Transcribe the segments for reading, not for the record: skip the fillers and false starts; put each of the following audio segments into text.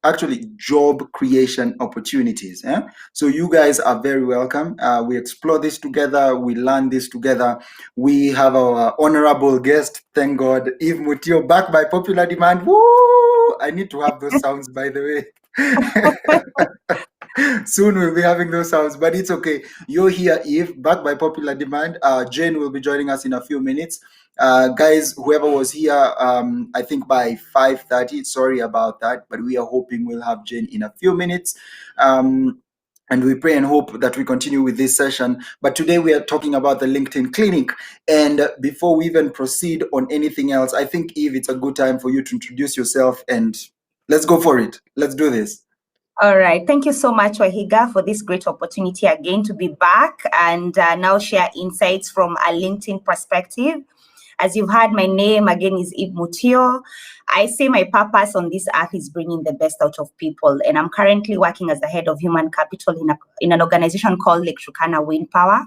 actually job creation opportunities. So you guys are very welcome. We explore this together. We learn this together. We have our honorable guest, thank God, Eve Mutio, back by popular demand. Woo! I need to have those sounds, by the way. Soon we'll be having those sounds, but it's okay. You're here, Eve, back by popular demand. Jane will be joining us in a few minutes. Guys, whoever was here, I think by 5:30. Sorry about that, but we are hoping we'll have Jane in a few minutes. And we pray and hope that we continue with this session. But today we are talking about the LinkedIn Clinic. And before we even proceed on anything else, I think, Eve, it's a good time for you to introduce yourself and let's go for it. Let's do this. All right. Thank you so much, Wahiga, for this great opportunity again to be back and now share insights from a LinkedIn perspective. As you've heard, my name again is Eve Mutio. I say my purpose on this earth is bringing the best out of people, and I'm currently working as the head of human capital in an organization called Turkana Wind Power.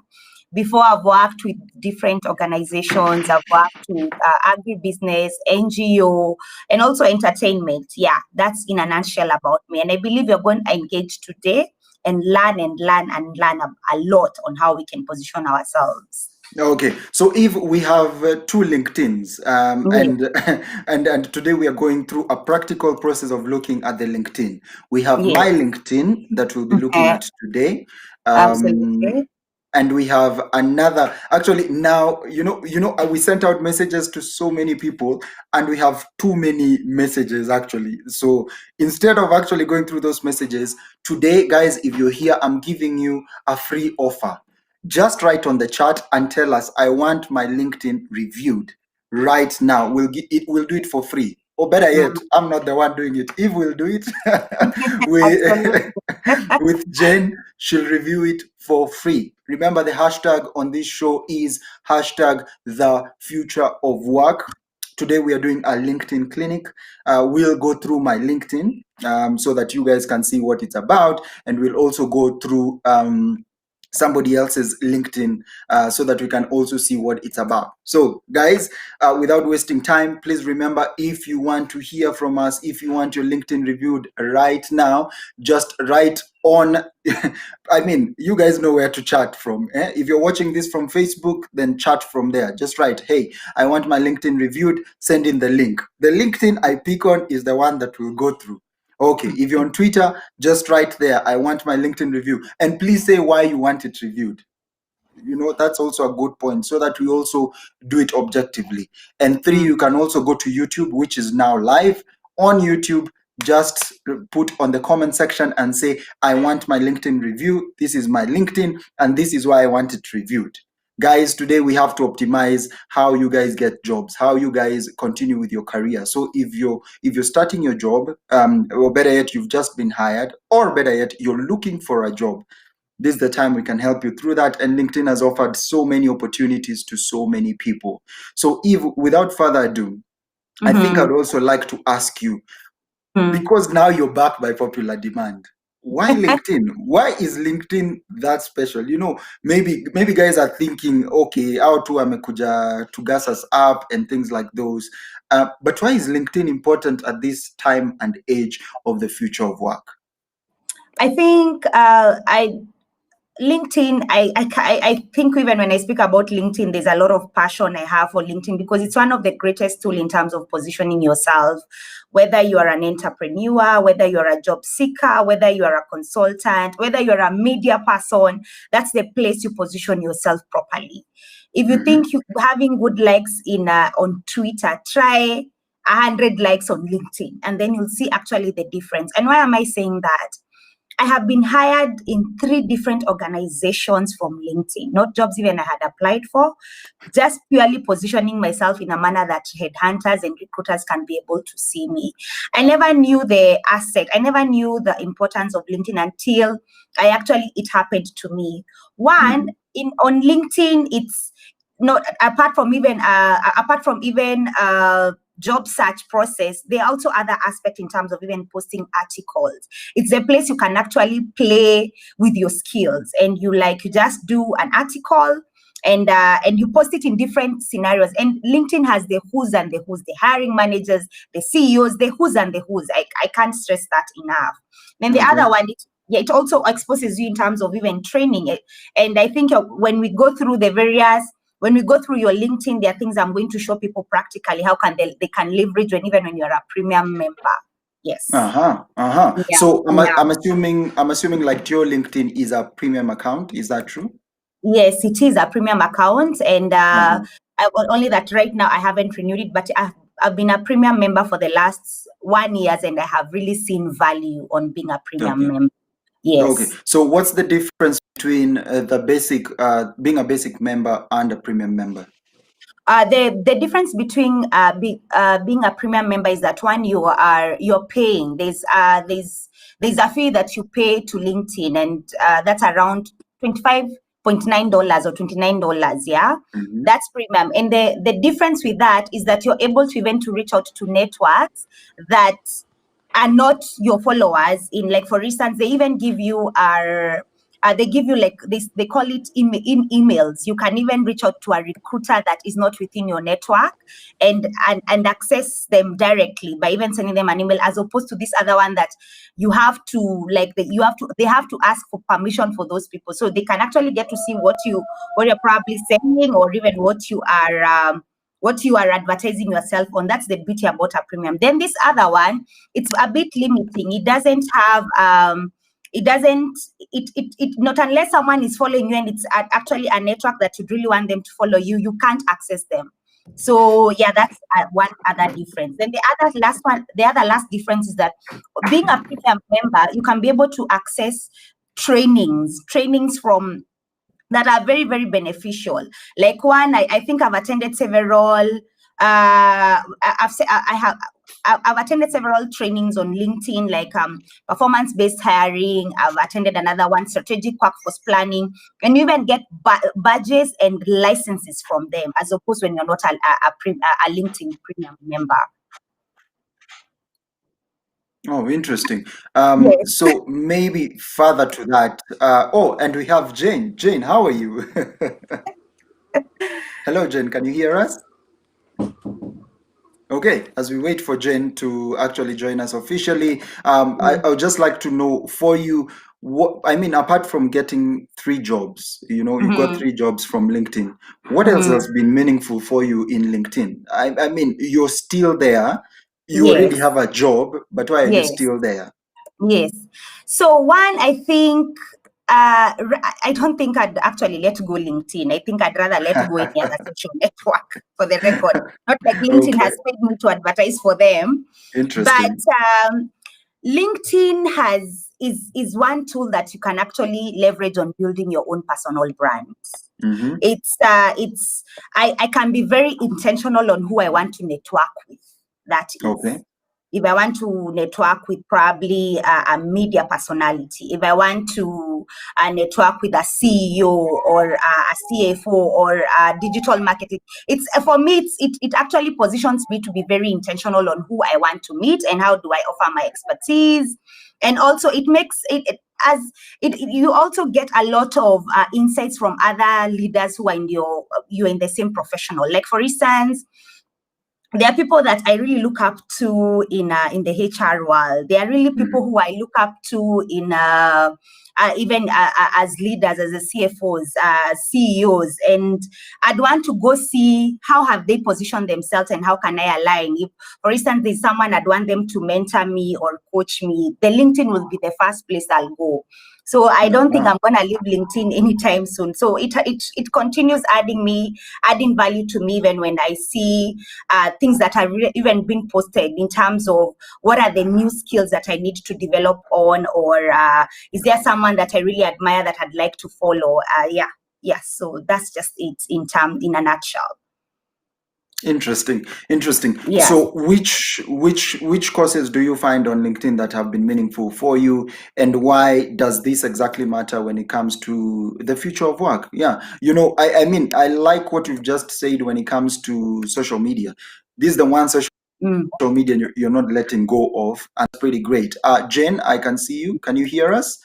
Before, I've worked with different organizations. I've worked with agribusiness, NGO, and also entertainment. Yeah, that's in a nutshell about me. And I believe we're going to engage today and learn a lot on how we can position ourselves. Okay, so Eve, we have two LinkedIns, and today we are going through a practical process of looking at the LinkedIn. We have my LinkedIn that we'll be looking at today. Absolutely. And we have another, actually now, we sent out messages to so many people and we have too many messages actually. So instead of actually going through those messages, today, guys, if you're here, I'm giving you a free offer. Just write on the chat and tell us, I want my LinkedIn reviewed right now. We'll do it for free. Or better yet, I'm not the one doing it. Eve will do it. With Jen, she'll review it for free. Remember, the hashtag on this show is hashtag the future of work. Today we are doing a LinkedIn clinic. We'll go through my LinkedIn so that you guys can see what it's about. And we'll also go through somebody else's LinkedIn so that we can also see what it's about. So guys, without wasting time, please remember, if you want to hear from us, if you want your LinkedIn reviewed right now, just write on, I mean, you guys know where to chat from. If you're watching this from Facebook, then chat from there. Just write, hey, I want my LinkedIn reviewed, send in the link. The LinkedIn I pick on is the one that we'll go through. Okay, if you're on Twitter, just write there, I want my LinkedIn review. And please say why you want it reviewed. That's also a good point, so that we also do it objectively. And 3, you can also go to YouTube, which is now live on YouTube. Just put on the comment section and say, I want my LinkedIn review. This is my LinkedIn, and this is why I want it reviewed. Guys, today we have to optimize how you guys get jobs, how you guys continue with your career. So if you're starting your job, or better yet, you've just been hired, or better yet, you're looking for a job, this is the time we can help you through that. And LinkedIn has offered so many opportunities to so many people. So Eve, without further ado, I think I'd also like to ask you, because now you're back by popular demand, why LinkedIn? Why is LinkedIn that special? Maybe guys are thinking, okay, how to amekuja to gas us up and things like those. But why is LinkedIn important at this time and age of the future of work? I think LinkedIn, I think even when I speak about LinkedIn, there's a lot of passion I have for LinkedIn because it's one of the greatest tools in terms of positioning yourself, whether you are an entrepreneur, whether you're a job seeker, whether you are a consultant, whether you're a media person, that's the place you position yourself properly. If you think you're having good likes on Twitter, try 100 likes on LinkedIn, and then you'll see actually the difference. And why am I saying that? I have been hired in 3 different organizations from LinkedIn, not jobs even I had applied for, just purely positioning myself in a manner that headhunters and recruiters can be able to see me. I never knew the asset. I never knew the importance of LinkedIn until it happened to me. One, on LinkedIn, it's not apart from even job search process, there are also other aspects in terms of even posting articles. It's a place you can actually play with your skills, and you just do an article and you post it in different scenarios. And LinkedIn has the who's and the who's, the hiring managers, the CEOs, the who's and the who's. I can't stress that enough. Then the other one, it also exposes you in terms of even training it. And I think when we go through your LinkedIn, there are things I'm going to show people practically how can they can leverage even when you're a premium member. Yes. Yeah. So I'm assuming like your LinkedIn is a premium account. Is that true? Yes, it is a premium account, and only that right now I haven't renewed it, but I've been a premium member for the last 1 year, and I have really seen value on being a premium member. Yes. Okay. So what's the difference between the basic being a basic member and a premium member? The difference between being a premium member is that one, you're paying. There's a fee that you pay to LinkedIn, and that's around $25.9 or $29. Yeah, that's premium. And the difference with that is that you're able to even to reach out to networks that are not your followers. In, like, for instance, they even give you they give you like this, they call it emails. You can even reach out to a recruiter that is not within your network and access them directly by even sending them an email, as opposed to this other one that you have to they have to ask for permission for those people, so they can actually get to see what you're probably saying, or even what you are advertising yourself on. That's the beauty about a premium. Then this other one, it's a bit limiting. It doesn't have not unless someone is following you and it's actually a network that you really want them to follow you, you can't access them. So yeah, that's one other difference. Then the other last difference is that being a premium member, you can be able to access trainings from that are very, very beneficial. Like one, I think I've attended several. I've attended several trainings on LinkedIn, like performance-based hiring. I've attended another one, strategic workforce planning, and you even get badges and licenses from them, as opposed when you're not a LinkedIn premium member. Oh, interesting. Yes. So maybe further to that. And we have Jane. Jane, how are you? Hello, Jane. Can you hear us? Okay, as we wait for Jane to actually join us officially, I would just like to know for you, apart from getting 3 jobs, you've got 3 jobs from LinkedIn. What else has been meaningful for you in LinkedIn? I mean, you're still there. You already have a job, but why are you still there? Yes. So one, I think, I don't think I'd actually let go LinkedIn. I think I'd rather let go any other social network, for the record. Not like LinkedIn has paid me to advertise for them. Interesting. But LinkedIn is one tool that you can actually leverage on building your own personal brand. I can be very intentional on who I want to network with. That is. Okay. If I want to network with probably a media personality, if I want to network with a CEO or a CFO or digital marketing, for me, it actually positions me to be very intentional on who I want to meet and how do I offer my expertise. And also it makes you also get a lot of insights from other leaders who are you're in the same professional. Like, for instance, there are people that I really look up to in the HR world. There are really people who I look up to in even as leaders, as the CFOs, CEOs, and I'd want to go see how have they positioned themselves and how can I align. If, for instance, there's someone I'd want them to mentor me or coach me, the LinkedIn will be the first place I'll go. So I don't think I'm going to leave LinkedIn anytime soon. So it continues adding value to me even when I see things that are even being posted in terms of what are the new skills that I need to develop on, or is there someone that I really admire that I'd like to follow? So that's just it in a nutshell. Interesting. Yeah. So which courses do you find on LinkedIn that have been meaningful for you, and why does this exactly matter when it comes to the future of work? Yeah, I mean, I like what you've just said when it comes to social media. This is the one social media you're not letting go of, and it's pretty great. Jen, I can see you. Can you hear us?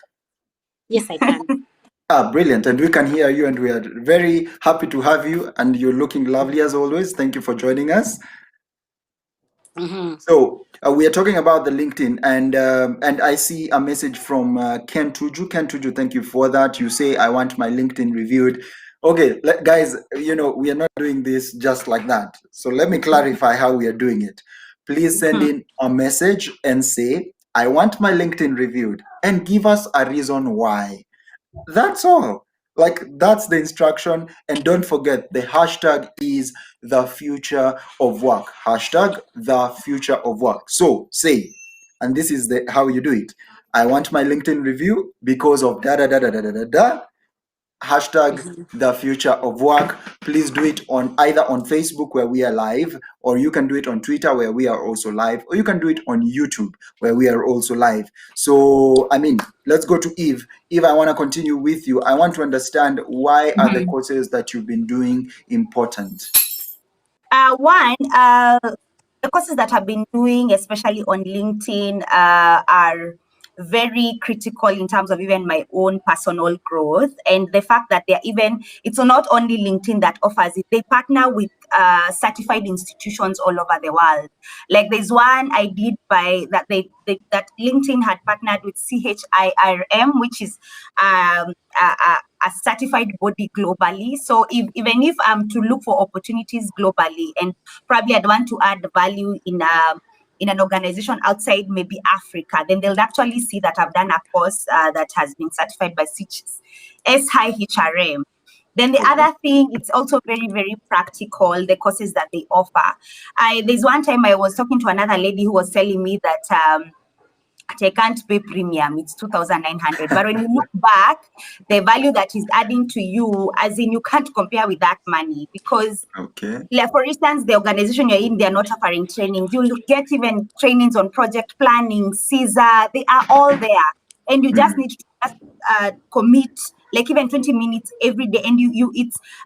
Yes, I can. Ah, brilliant. And we can hear you, and we are very happy to have you. And you're looking lovely as always. Thank you for joining us. Mm-hmm. So we are talking about the LinkedIn, and I see a message from Ken Tuju. Ken Tuju, thank you for that. You say I want my LinkedIn reviewed. Okay, guys, we are not doing this just like that. So let me clarify how we are doing it. Please send in a message and say I want my LinkedIn reviewed, and give us a reason why. That's all. Like, that's the instruction. And don't forget, the hashtag is the future of work. Hashtag the future of work. So say, and this is the how you do it. I want my LinkedIn review because of da da da da da da da da. Hashtag the future of work. Please do it on either on Facebook where we are live, or you can do it on Twitter where we are also live, or you can do it on YouTube where we are also live. So I mean, let's go to Eve. Eve, I want to continue with you. I want to understand, why are the courses that you've been doing important? One, the courses that I've been doing, especially on LinkedIn, are very critical in terms of even my own personal growth, and the fact that it's not only LinkedIn that offers it. They partner with certified institutions all over the world. Like, there's one I did by that that LinkedIn had partnered with CHIRM, which is a certified body globally. So even if I'm to look for opportunities globally, and probably I'd want to add value in an organization outside maybe Africa, then they'll actually see that I've done a course that has been certified by SHRM. Then the other thing, it's also very, very practical, the courses that they offer. There's one time I was talking to another lady who was telling me that I can't pay premium, it's 2,900. But when you look back, the value that is adding to you, as in, you can't compare with that money, because Okay. like, for instance, the organization you're in, they're not offering trainings. You'll get even trainings on project planning, Caesar, they are all there. And you just need to just commit like even 20 minutes every day. And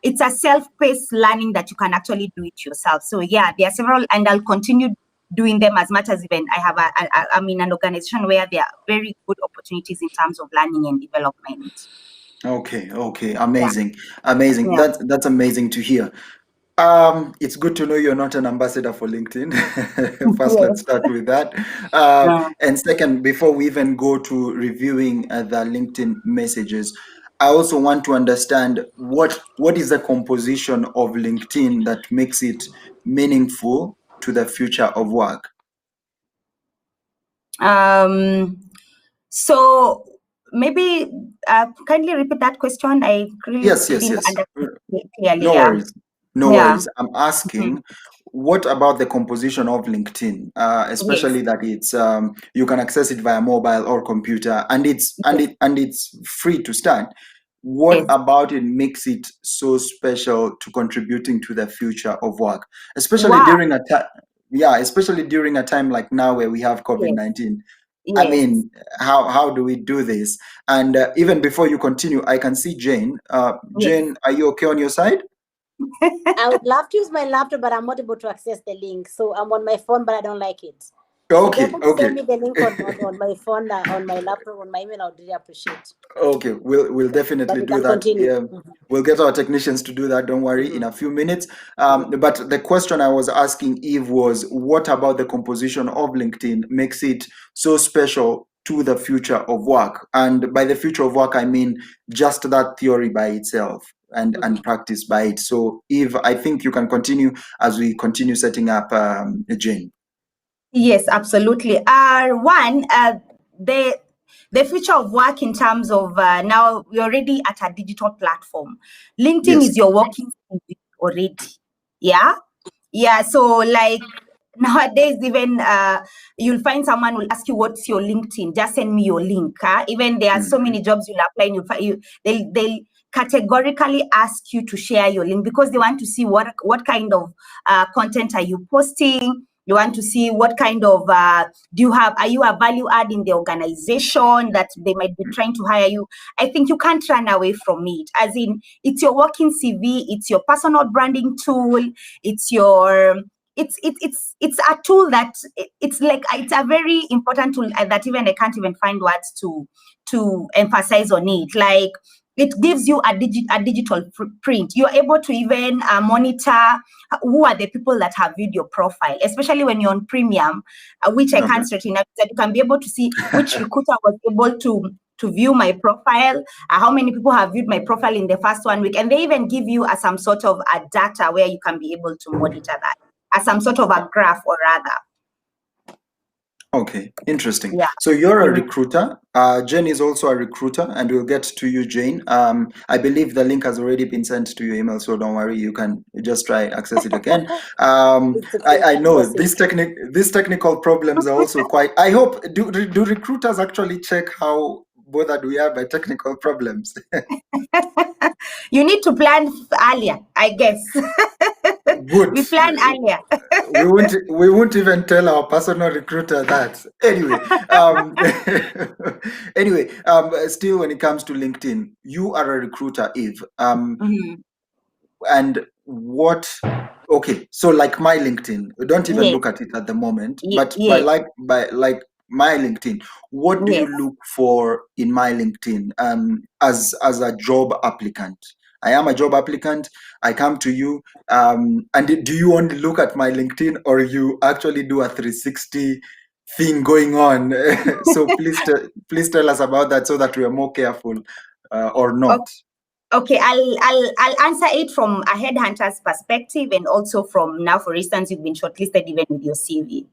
it's a self-paced learning that you can actually do it yourself. So yeah, there are several, and I'll continue doing them as much as even I have I'm in an organization where there are very good opportunities in terms of learning and development. Okay, amazing, Yeah. That's amazing to hear. It's good to know you're not an ambassador for LinkedIn. First, let's Yes. start with that. And second, before we even go to reviewing the LinkedIn messages, I also want to understand what is the composition of LinkedIn that makes it meaningful to the future of work. So maybe kindly repeat that question. I really Yes, yes, didn't yes. understand it clearly. No Yeah. worries. No Yeah. worries. I'm asking, what about the composition of LinkedIn, Yes. especially that it's you can access it via mobile or computer, and it's free to start. What Yes. about it makes it so special to contributing to the future of work, especially Wow. during a time, yeah, especially during a time like now where we have Yes. COVID-19. I Yes. mean, how do we do this? And even before you continue, I can see Jane. Yes. Jane, are you okay on your side? I would love to use my laptop, but I'm not able to access the link. So I'm on my phone, but I don't like it. So if you're Okay, able to okay, send me the link on my phone, on my laptop, on my email, I would really appreciate. okay. We'll But definitely you do can that. continue. We'll get our technicians to do that. Don't worry, in a few minutes. But the question I was asking Eve was, what about the composition of LinkedIn makes it so special to the future of work? And by the future of work, I mean just that theory by itself and practice by it. So, Eve, I think you can continue as we continue setting up Jane. Yes, absolutely. One, the future of work in terms of now we're already at a digital platform. LinkedIn Yes. is your working CV already. Yeah. Yeah. So like nowadays, even you'll find someone will ask you, "What's your LinkedIn?" Just send me your link. Even there are so many jobs you'll apply, and they'll categorically ask you to share your link, because they want to see what kind of content are you posting. You want to see what kind of are you a value add in the organization that they might be trying to hire you. I think you can't run away from it. As in, it's your working CV, it's your personal branding tool, it's your it's a tool that it's like it's a very important tool that even I can't even find words to emphasize on it. Like, it gives you a digital print. You're able to even monitor who are the people that have viewed your profile, especially when you're on premium, which I can't straighten out, that you can be able to see which recruiter was able to view my profile, how many people have viewed my profile in the first 1 week. And they even give you some sort of a data where you can be able to monitor that, as some sort of a graph, or rather. Okay, interesting. Yeah. So you're a recruiter. Jane is also a recruiter, and we'll get to you, Jane. I believe the link has already been sent to your email, so don't worry. You can just try access it again. I know these technical problems are also quite. I hope do recruiters actually check how bothered we are by technical problems? You need to plan earlier, I guess. Good. We plan earlier. we won't even tell our personal recruiter that. Anyway, still, when it comes to LinkedIn, you are a recruiter, Eve. And what? Okay, so like my LinkedIn, don't even look at it at the moment. But by my LinkedIn, what do you look for in my LinkedIn as a job applicant? I am a job applicant. I come to you, and do you only look at my LinkedIn, or you actually do a 360 thing going on? So please tell us about that, so that we are more careful, or not. Okay, I'll answer it from a headhunter's perspective, and also from now, for instance, you've been shortlisted even with your CV.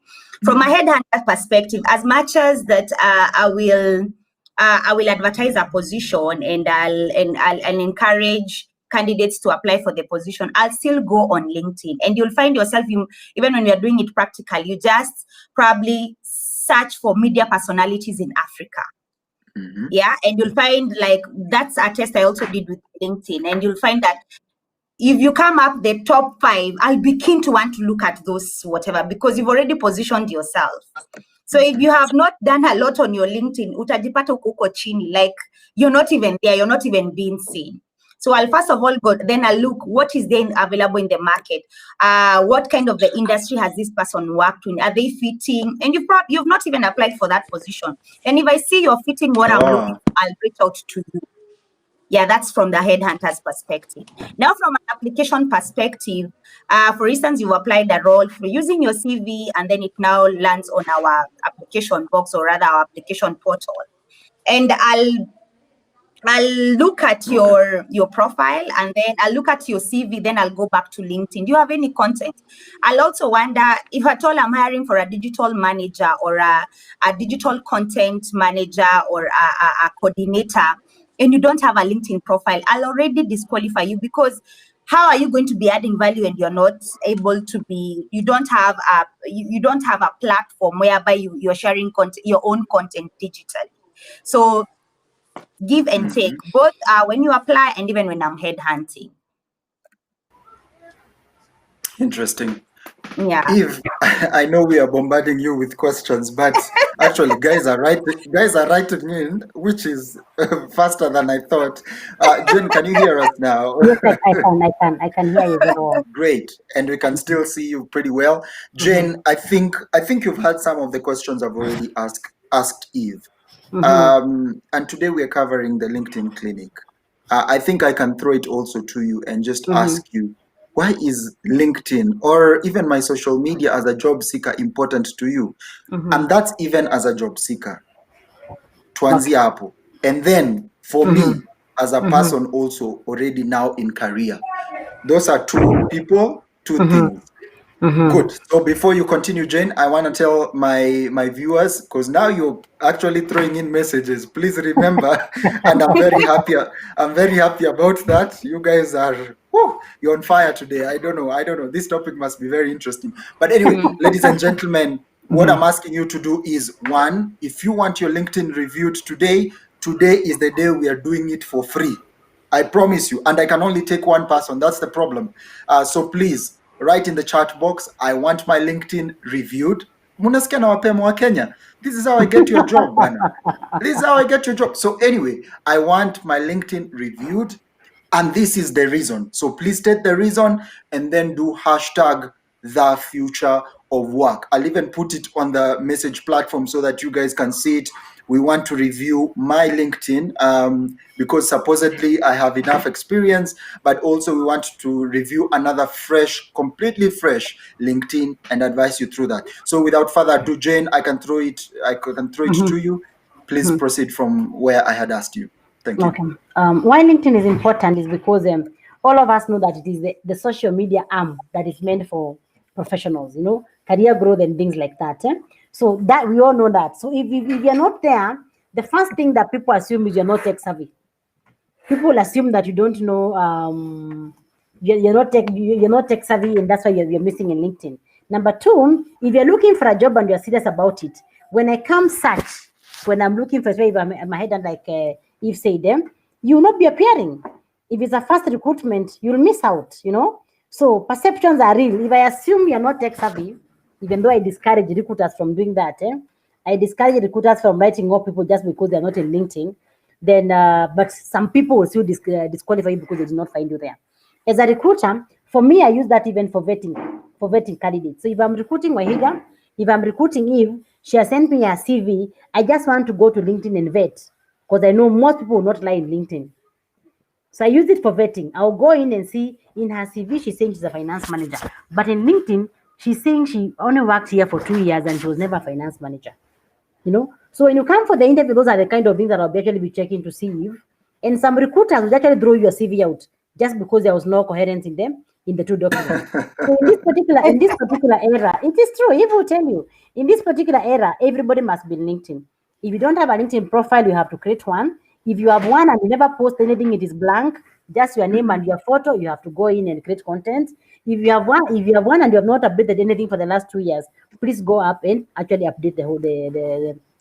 From a headhunter's perspective, as much as that I will advertise a position, and I'll encourage candidates to apply for the position, I'll still go on LinkedIn, and you'll find yourself, even when you're doing it practically, you just probably search for media personalities in Africa. Yeah, and you'll find, like, that's a test I also did with LinkedIn, and you'll find that if you come up the top 5, I'll be keen to want to look at those, whatever, because you've already positioned yourself. So if you have not done a lot on your LinkedIn, utajipata uko chini, like you're not even there, you're not even being seen. So I'll first of all go, then I'll look what is then available in the market. What kind of the industry has this person worked in? Are they fitting? And you've not even applied for that position. And if I see you're fitting what I'm looking for, I'll reach out to you. Yeah, that's from the headhunter's perspective. Now, from an application perspective, for instance, you've applied a role for using your CV, and then it now lands on our application box, or rather our application portal. And I'll look at your profile, and then I'll look at your CV, then I'll go back to LinkedIn. Do you have any content? I'll also wonder if at all I'm hiring for a digital manager, or a digital content manager, or a coordinator, and you don't have a LinkedIn profile, I'll already disqualify you, because how are you going to be adding value and you're not able to be, you don't have a platform whereby you're sharing your own content digitally. So give and take, both when you apply and even when I'm headhunting. Interesting. Yeah. Eve, I know we are bombarding you with questions, but actually, guys are writing in, which is faster than I thought. Jane, can you hear us now? Yes, I can hear you very well. Great, and we can still see you pretty well. Jane, I think you've had some of the questions I've already asked Eve, and today we are covering the LinkedIn Clinic. I think I can throw it also to you and just ask you, why is LinkedIn, or even my social media as a job seeker, important to you? And that's even as a job seeker. Tuanzia hapo. And then for me, as a person also already now in career. Those are two people, two things. Good. So before you continue, Jane, I want to tell my viewers, because now you're actually throwing in messages. Please remember, and I'm very happy. I'm very happy about that. You guys are, you're on fire today. I don't know. This topic must be very interesting. But anyway, ladies and gentlemen, what I'm asking you to do is, one, if you want your LinkedIn reviewed today is the day we are doing it for free. I promise you. And I can only take one person. That's the problem. So please, write in the chat box, I want my LinkedIn reviewed. Munasikia na wapema wa Kenya. This is how I get your job, bana. This is how I get your job. So anyway, I want my LinkedIn reviewed, and this is the reason. So please state the reason, and then do hashtag the future of work. I'll even put it on the message platform so that you guys can see it. we want to review my LinkedIn because supposedly I have enough experience, but also we want to review another completely fresh LinkedIn and advise you through that. So without further ado, Jane, I can throw it to you. Please proceed from where I had asked you. Thank you. Okay. Why LinkedIn is important is because all of us know that it is the social media arm that is meant for professionals, career growth and things like that. So that we all know that. So if you're not there, the first thing that people assume is you're not tech savvy. People assume that you don't know, you're not tech savvy, and that's why you're missing in LinkedIn. Number two, if you're looking for a job and you're serious about it, when I'm looking for, if I'm head and like Eve said, you will not be appearing. If it's a fast recruitment, you'll miss out, So perceptions are real. If I assume you're not tech savvy, even though I discourage recruiters from doing that, I discourage recruiters from writing off people just because they're not in LinkedIn. Then, but some people will still disqualify you because they did not find you there. As a recruiter, for me, I use that even for vetting candidates. So if I'm recruiting Wahiga, if I'm recruiting Eve, she has sent me a CV. I just want to go to LinkedIn and vet because I know most people will not lie in LinkedIn. So I use it for vetting. I'll go in and see in her CV, she's saying she's a finance manager. But in LinkedIn, she's saying she only worked here for 2 years and she was never a finance manager. So when you come for the interview, those are the kind of things that I'll actually be checking to see if. And some recruiters will actually throw your CV out just because there was no coherence in the two documents. So in this particular era, it is true. If will tell you, in this particular era, everybody must be LinkedIn. If you don't have a LinkedIn profile, you have to create one. If you have one and you never post anything, it is blank, just your name and your photo, you have to go in and create content. If you have one and you have not updated anything for the last 2 years, please go up and actually update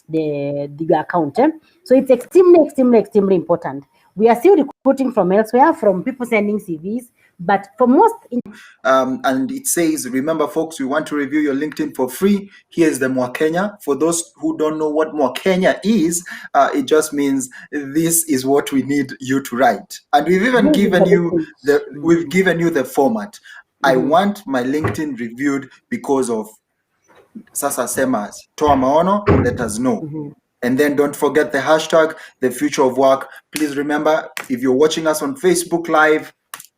the account. So it's extremely important. We are still recruiting from elsewhere, from people sending CVs, but for most and it says, remember folks, we want to review your LinkedIn for free. Here's the Mwakenya. For those who don't know what Mwakenya is, it just means this is what we need you to write. And we've even given you the format. I want my LinkedIn reviewed because of Sasa Semas. Toa maono, let us know. And then don't forget the hashtag, the future of work. Please remember, if you're watching us on Facebook Live,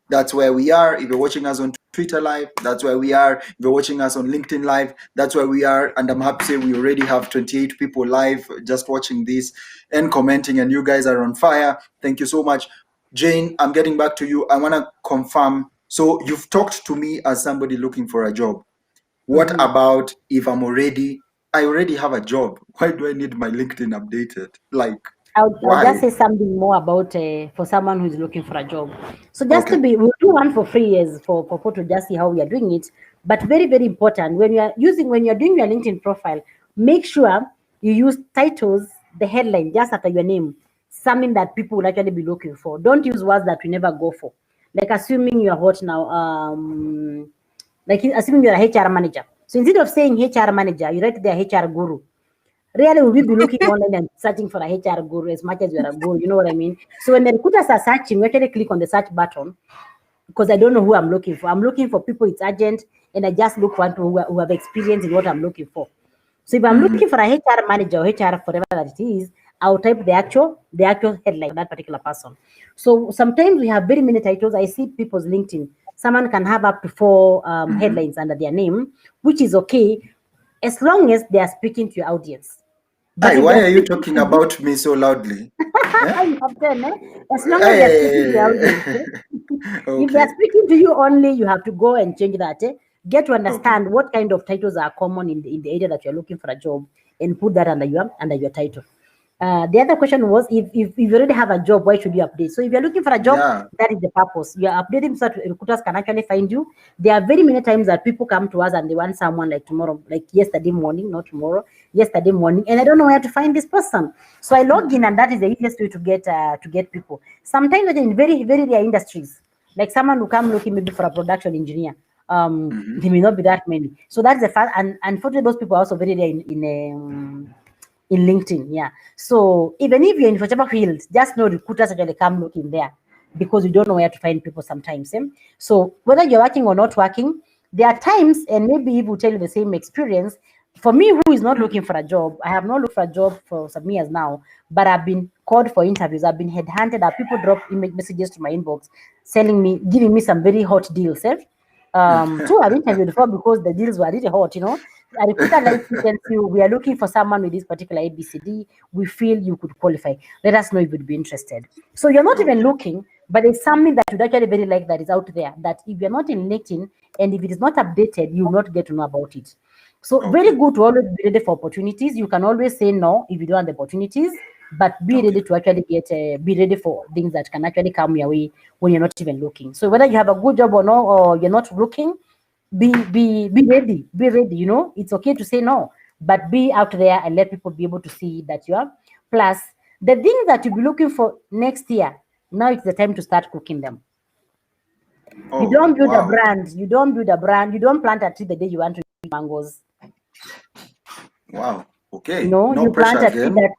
that's where we are. If you're watching us on Twitter Live, that's where we are. If you're watching us on LinkedIn Live, that's where we are. And I'm happy to say we already have 28 people live just watching this and commenting, and you guys are on fire. Thank you so much. Jane, I'm getting back to you. I want to confirm. So you've talked to me as somebody looking for a job. What about if I already have a job? Why do I need my LinkedIn updated? Like, I'll just say something more about for someone who's looking for a job. So just we'll do one for free as for people to just see how we are doing it. But very, very important, when you're doing your LinkedIn profile, make sure you use titles, the headline, just after your name, something that people will actually be looking for. Don't use words that we never go for. Like assuming you're what now, like assuming you're a HR manager. So instead of saying HR manager, you write their HR guru. Really, will we be looking online and searching for a HR guru as much as you're a guru? You know what I mean? So when the recruiters are searching, we actually click on the search button because I don't know who I'm looking for. I'm looking for people, it's urgent, and I just look for people who have experience in what I'm looking for. So if I'm looking for a HR manager or HR, whatever that it is, I'll type the actual headline of that particular person. So sometimes we have very many titles. I see people's LinkedIn. Someone can have up to 4 headlines under their name, which is okay, as long as they are speaking to your audience. But why are you talking about me so loudly? As long as they're speaking to your audience. If they're speaking to you only, you have to go and change that. Get to understand what kind of titles are common in the area that you're looking for a job and put that under your title. The other question was, if you already have a job, why should you update? So if you're looking for a job, that is the purpose. You're updating so that recruiters can actually find you. There are very many times that people come to us and they want someone like tomorrow, like yesterday morning, not tomorrow, yesterday morning, and I don't know where to find this person. So I log in, and that is the easiest way to get people. Sometimes in very, very rare industries, like someone who come looking maybe for a production engineer, there may not be that many. So that's the fact, and unfortunately, those people are also very rare in LinkedIn. Yeah. So even if you're in whichever field, just know recruiters actually come looking there because you don't know where to find people sometimes. So whether you're working or not working, there are times, and maybe he will tell you the same experience, For me, who is not looking for a job, I have not looked for a job for some years now, but I've been called for interviews. I've been headhunted. People drop messages to my inbox, giving me some very hot deals. Two I've interviewed for because the deals were really hot. A recruiter like you can see, we are looking for someone with this particular ABCD. We feel you could qualify. Let us know if you'd be interested. So you're not even looking, but it's something that you'd actually very like that is out there. That if you're not in LinkedIn and if it is not updated, you will not get to know about it. So very good to always be ready for opportunities. You can always say no if you don't have the opportunities, but be ready to actually be ready for things that can actually come your way when you're not even looking. So whether you have a good job or no, or you're not looking, be ready. Be ready. It's okay to say no, but be out there and let people be able to see that you are. Plus, the things that you'll be looking for next year, now it's the time to start cooking them. You don't build a brand. You don't build a brand. You don't plant a tree the day you want to eat mangoes. Wow. Okay. You pressure plant a tree that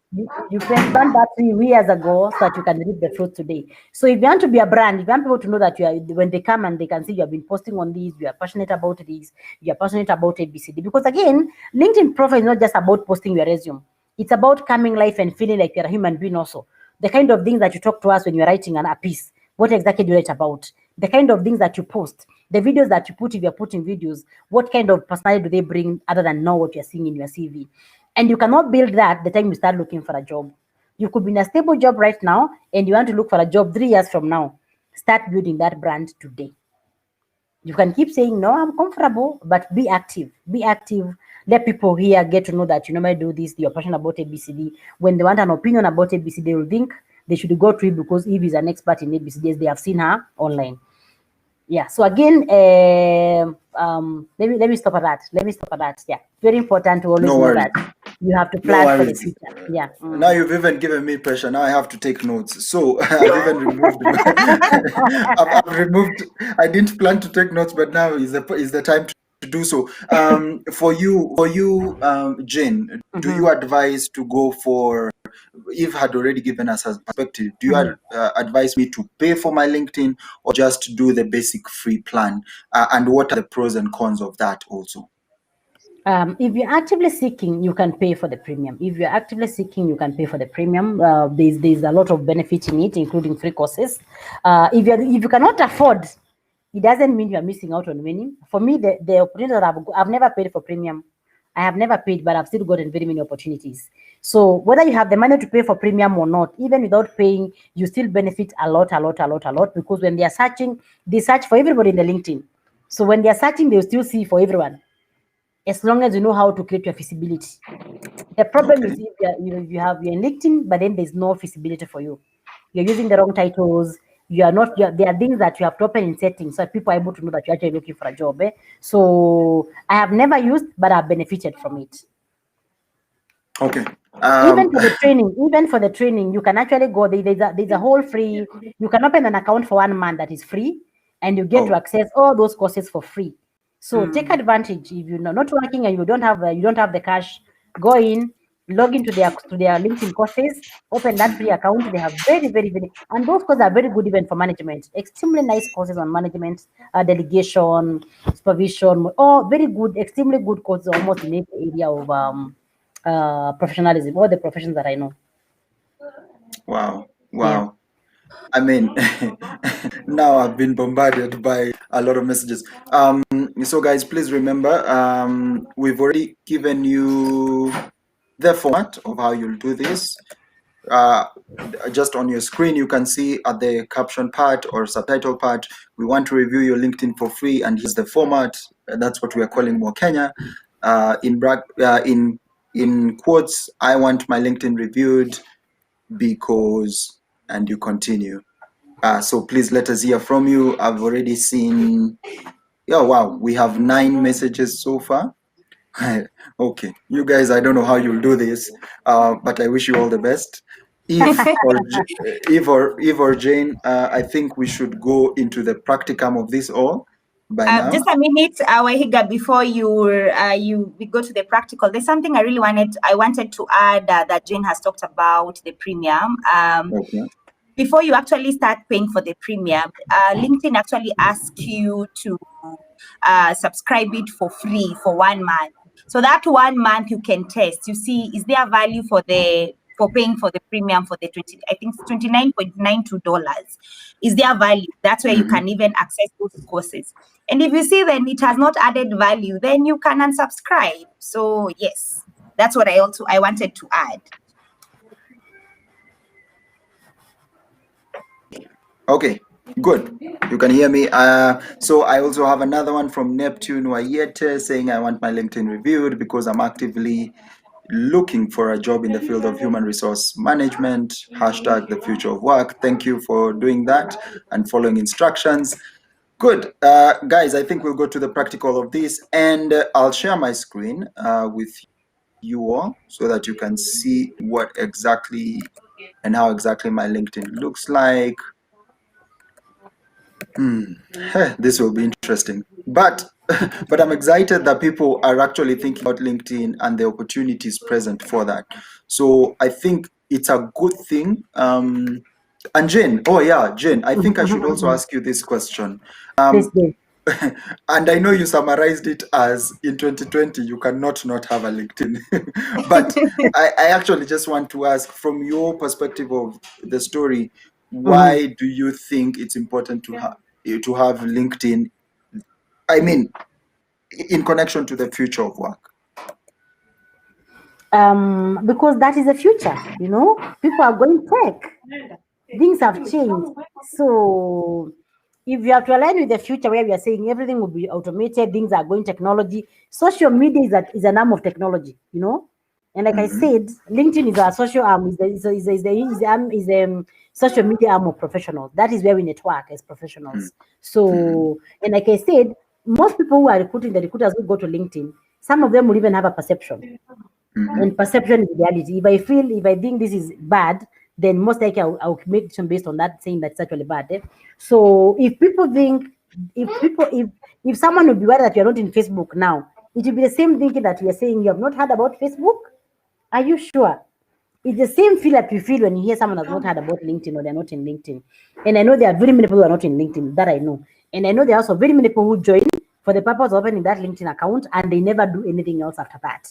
you plant that tree years ago so that you can reap the fruit today. So if you want to be a brand, if you want people to know that you are, when they come and they can see you have been posting on these, you are passionate about this, you are passionate about ABCD. Because again, LinkedIn profile is not just about posting your resume. It's about coming life and feeling like you're a human being also. The kind of things that you talk to us when you're writing a piece. What exactly do you write about? The kind of things that you post, the videos that you put, if you're putting videos, what kind of personality do they bring other than know what you're seeing in your CV? And you cannot build that the time you start looking for a job. You could be in a stable job right now and you want to look for a job 3 years from now. Start building that brand today. You can keep saying, no, I'm comfortable, but be active. Be active. Let people here get to know that you might do this, you're passionate about ABCD. When they want an opinion about ABCD, they will think they should go to it because Eve is an expert in ABCDs. They have seen her online. Yeah. So again, let me stop at that. Yeah. Very important to always know that you have to plan for the future. Yeah. Now you've even given me pressure. Now I have to take notes. So I've even removed. I've removed. I didn't plan to take notes, but now is the time to do so. For you, Jane, do you advise to go for? Eve had already given us a perspective. Do you advise me to pay for my LinkedIn or just do the basic free plan? And what are the pros and cons of that also? If you're actively seeking, you can pay for the premium. If you're actively seeking, you can pay for the premium. There's a lot of benefit in it, including free courses. If you cannot afford, it doesn't mean you're missing out on winning. For me, the opportunities that I've never paid for premium. I have never paid, but I've still gotten very many opportunities. So whether you have the money to pay for premium or not, even without paying, you still benefit a lot, because when they are searching, they search for everybody in the LinkedIn. So when they are searching, they'll still see for everyone, as long as you know how to create your visibility. The problem is if you're in LinkedIn, but then there's no visibility for you. You're using the wrong titles. There are things that you have to open in settings so people are able to know that you're actually looking for a job. So I have never used, but I've benefited from it. Okay. Even for the training, you can actually go. There's a whole free. You can open an account for 1 month that is free, and you get to access all those courses for free. So take advantage. If you're not working and you don't have the cash, go in, log into their LinkedIn courses, open that free account. They have very, very, very, and those courses are very good even for management. Extremely nice courses on management, delegation, supervision. Very good, extremely good courses almost in every area of professionalism, all the professions that I know. Wow. Yeah. I mean, now I've been bombarded by a lot of messages. So guys, please remember, we've already given you the format of how you'll do this. Just on your screen, you can see at the caption part or subtitle part, we want to review your LinkedIn for free, and here's the format. That's what we are calling More Kenya. In quotes, I want my LinkedIn reviewed because, and you continue. So please let us hear from you. I've already seen, wow, we have 9 messages so far. Okay, you guys, I don't know how you'll do this, but I wish you all the best. Eve or Jane, I think we should go into the practicum of this all by now. Just a minute, Wahiga, before we go to the practical. There's something I wanted to add that Jane has talked about, the premium. Okay. Before you actually start paying for the premium, LinkedIn actually asks you to subscribe it for free for 1 month. So that 1 month you can test. You see, is there value for paying for the premium for the I think it's $29.92. Is there value? That's where you can even access those courses. And if you see then it has not added value, then you can unsubscribe. So yes, that's what I wanted to add. Okay, good. You can hear me. So I also have another one from Neptune Wayete saying, I want my LinkedIn reviewed because I'm actively looking for a job in the field of human resource management. Hashtag the future of work. Thank you for doing that and following instructions. Good. Guys, I think we'll go to the practical of this, and I'll share my screen with you all so that you can see what exactly and how exactly my LinkedIn looks like. This will be interesting. But I'm excited that people are actually thinking about LinkedIn and the opportunities present for that. So I think it's a good thing. And Jane, Jane, I think I should also ask you this question. Please do. And I know you summarized it as in 2020, you cannot not have a LinkedIn. But I actually just want to ask, from your perspective of the story, why do you think it's important to have LinkedIn? I mean, in connection to the future of work. Because that is the future, people are going tech. Things have changed. So if you have to align with the future where we are saying everything will be automated, things are going technology, social media is an arm of technology, And like I said, LinkedIn is our social arm, is the social media arm of professionals. That is where we network as professionals. So, and like I said, most people who are recruiting, the recruiters who go to LinkedIn, some of them will even have a perception. And perception is reality. If I think this is bad, then most likely I'll make decision based on that, saying that's actually bad. So if people think, if someone will be worried that you're not in Facebook now, it will be the same thinking that we are saying you have not heard about Facebook. Are you sure? It's the same feel that we feel when you hear someone has not heard about LinkedIn or they're not in LinkedIn. And I know there are very many people who are not in LinkedIn, that I know. And I know there are also very many people who join for the purpose of opening that LinkedIn account and they never do anything else after that.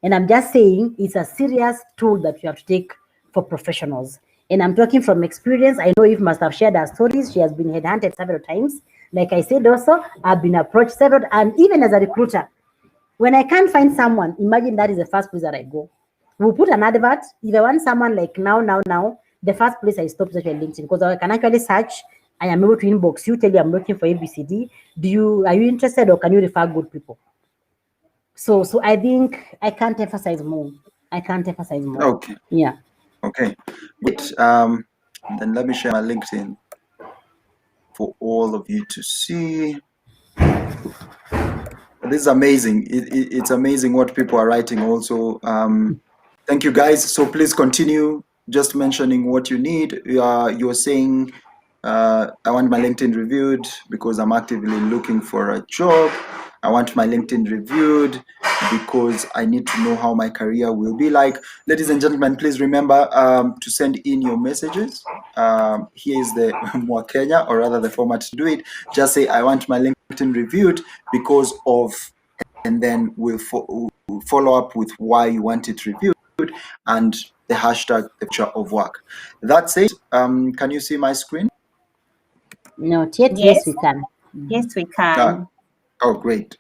And I'm just saying it's a serious tool that you have to take for professionals. And I'm talking from experience. I know Eve must have shared her stories. She has been headhunted several times. Like I said also, I've been approached several, and even as a recruiter, when I can't find someone, imagine that is the first place that I go. We'll put an advert. If I want someone like now, the first place I stop searching LinkedIn, because I can actually search. I am able to inbox you, tell you I'm looking for ABCD. Are you interested, or can you refer good people? So I think I can't emphasize more. Okay. Yeah. Okay. Good. Then let me share my LinkedIn for all of you to see. This is amazing. It's amazing what people are writing also. Thank you, guys. So please continue just mentioning what you need. You're saying, I want my LinkedIn reviewed because I'm actively looking for a job. I want my LinkedIn reviewed because I need to know how my career will be like. Ladies and gentlemen, please remember to send in your messages. Here is the Mwakenya, or rather the format to do it. Just say, I want my LinkedIn reviewed because of, and then we'll follow up with why you want it reviewed and the hashtag the future of work. That's it. Can you see my screen? Not yet. Yes, we can. Yes, we can. Oh, great.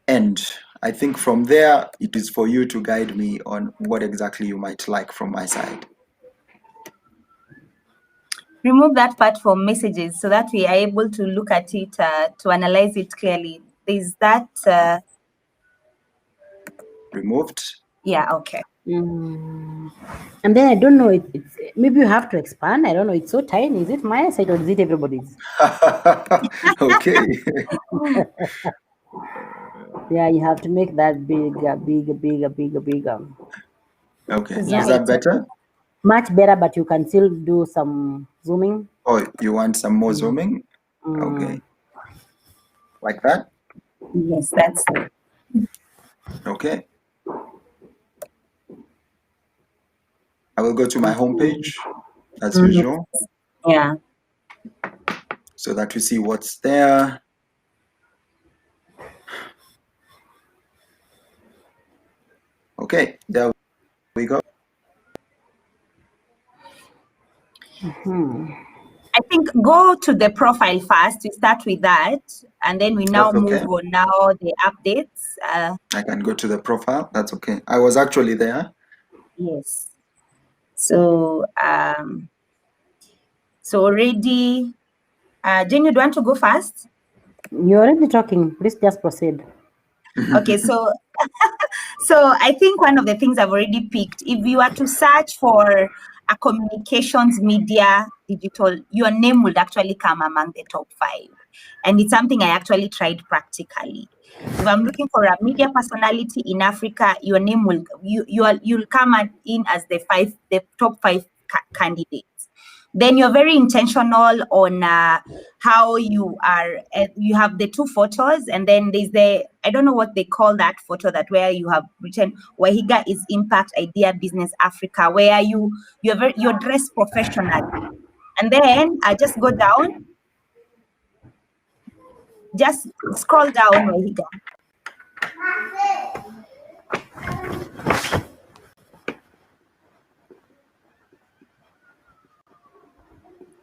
And I think from there, it is for you to guide me on what exactly you might like from my side. Remove that part from messages so that we are able to look at it, to analyze it clearly. Is that removed? Yeah, okay. And then I don't know, it's maybe you have to expand. I don't know, it's so tiny. Is it my side or is it everybody's? Okay. Yeah, you have to make that bigger. Okay, is that better? Much better, but you can still do some zooming. Oh, you want some more zooming? Okay. Like that? Yes, that's it. Okay. I will go to my homepage as usual. Yeah. So that we see what's there. Okay, there we go. I think go to the profile first. We start with that, and then we now That's okay. move on now the updates. I can go to the profile. That's okay. I was actually there. Yes. So so already, Jane, you want to go first? You're already talking. Please just proceed. Okay, so so I think one of the things I've already picked, if you are to search for a communications media digital, your name would actually come among the top 5. And it's something I actually tried practically. If I'm looking for a media personality in Africa, your name will you'll come in as the top 5 candidates. Then you're very intentional on how you are. You have the 2 photos, and then there's I don't know what they call that photo, that where you have written Wahiga is Impact Idea Business Africa, where you're dressed professionally. And then I just go down, just scroll down, Wahiga.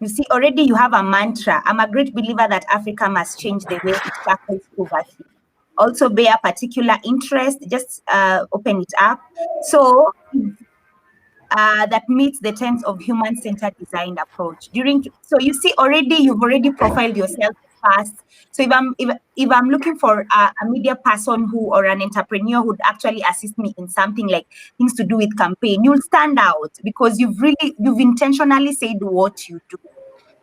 You see, already you have a mantra. I'm a great believer that Africa must change the way it tackles poverty. Also bear particular interest, just open it up. So that meets the terms of human-centered design approach. So you see, you've already profiled yourself first. So if I'm looking for a media person or an entrepreneur who'd actually assist me in something like things to do with campaign, you'll stand out because you've intentionally said what you do.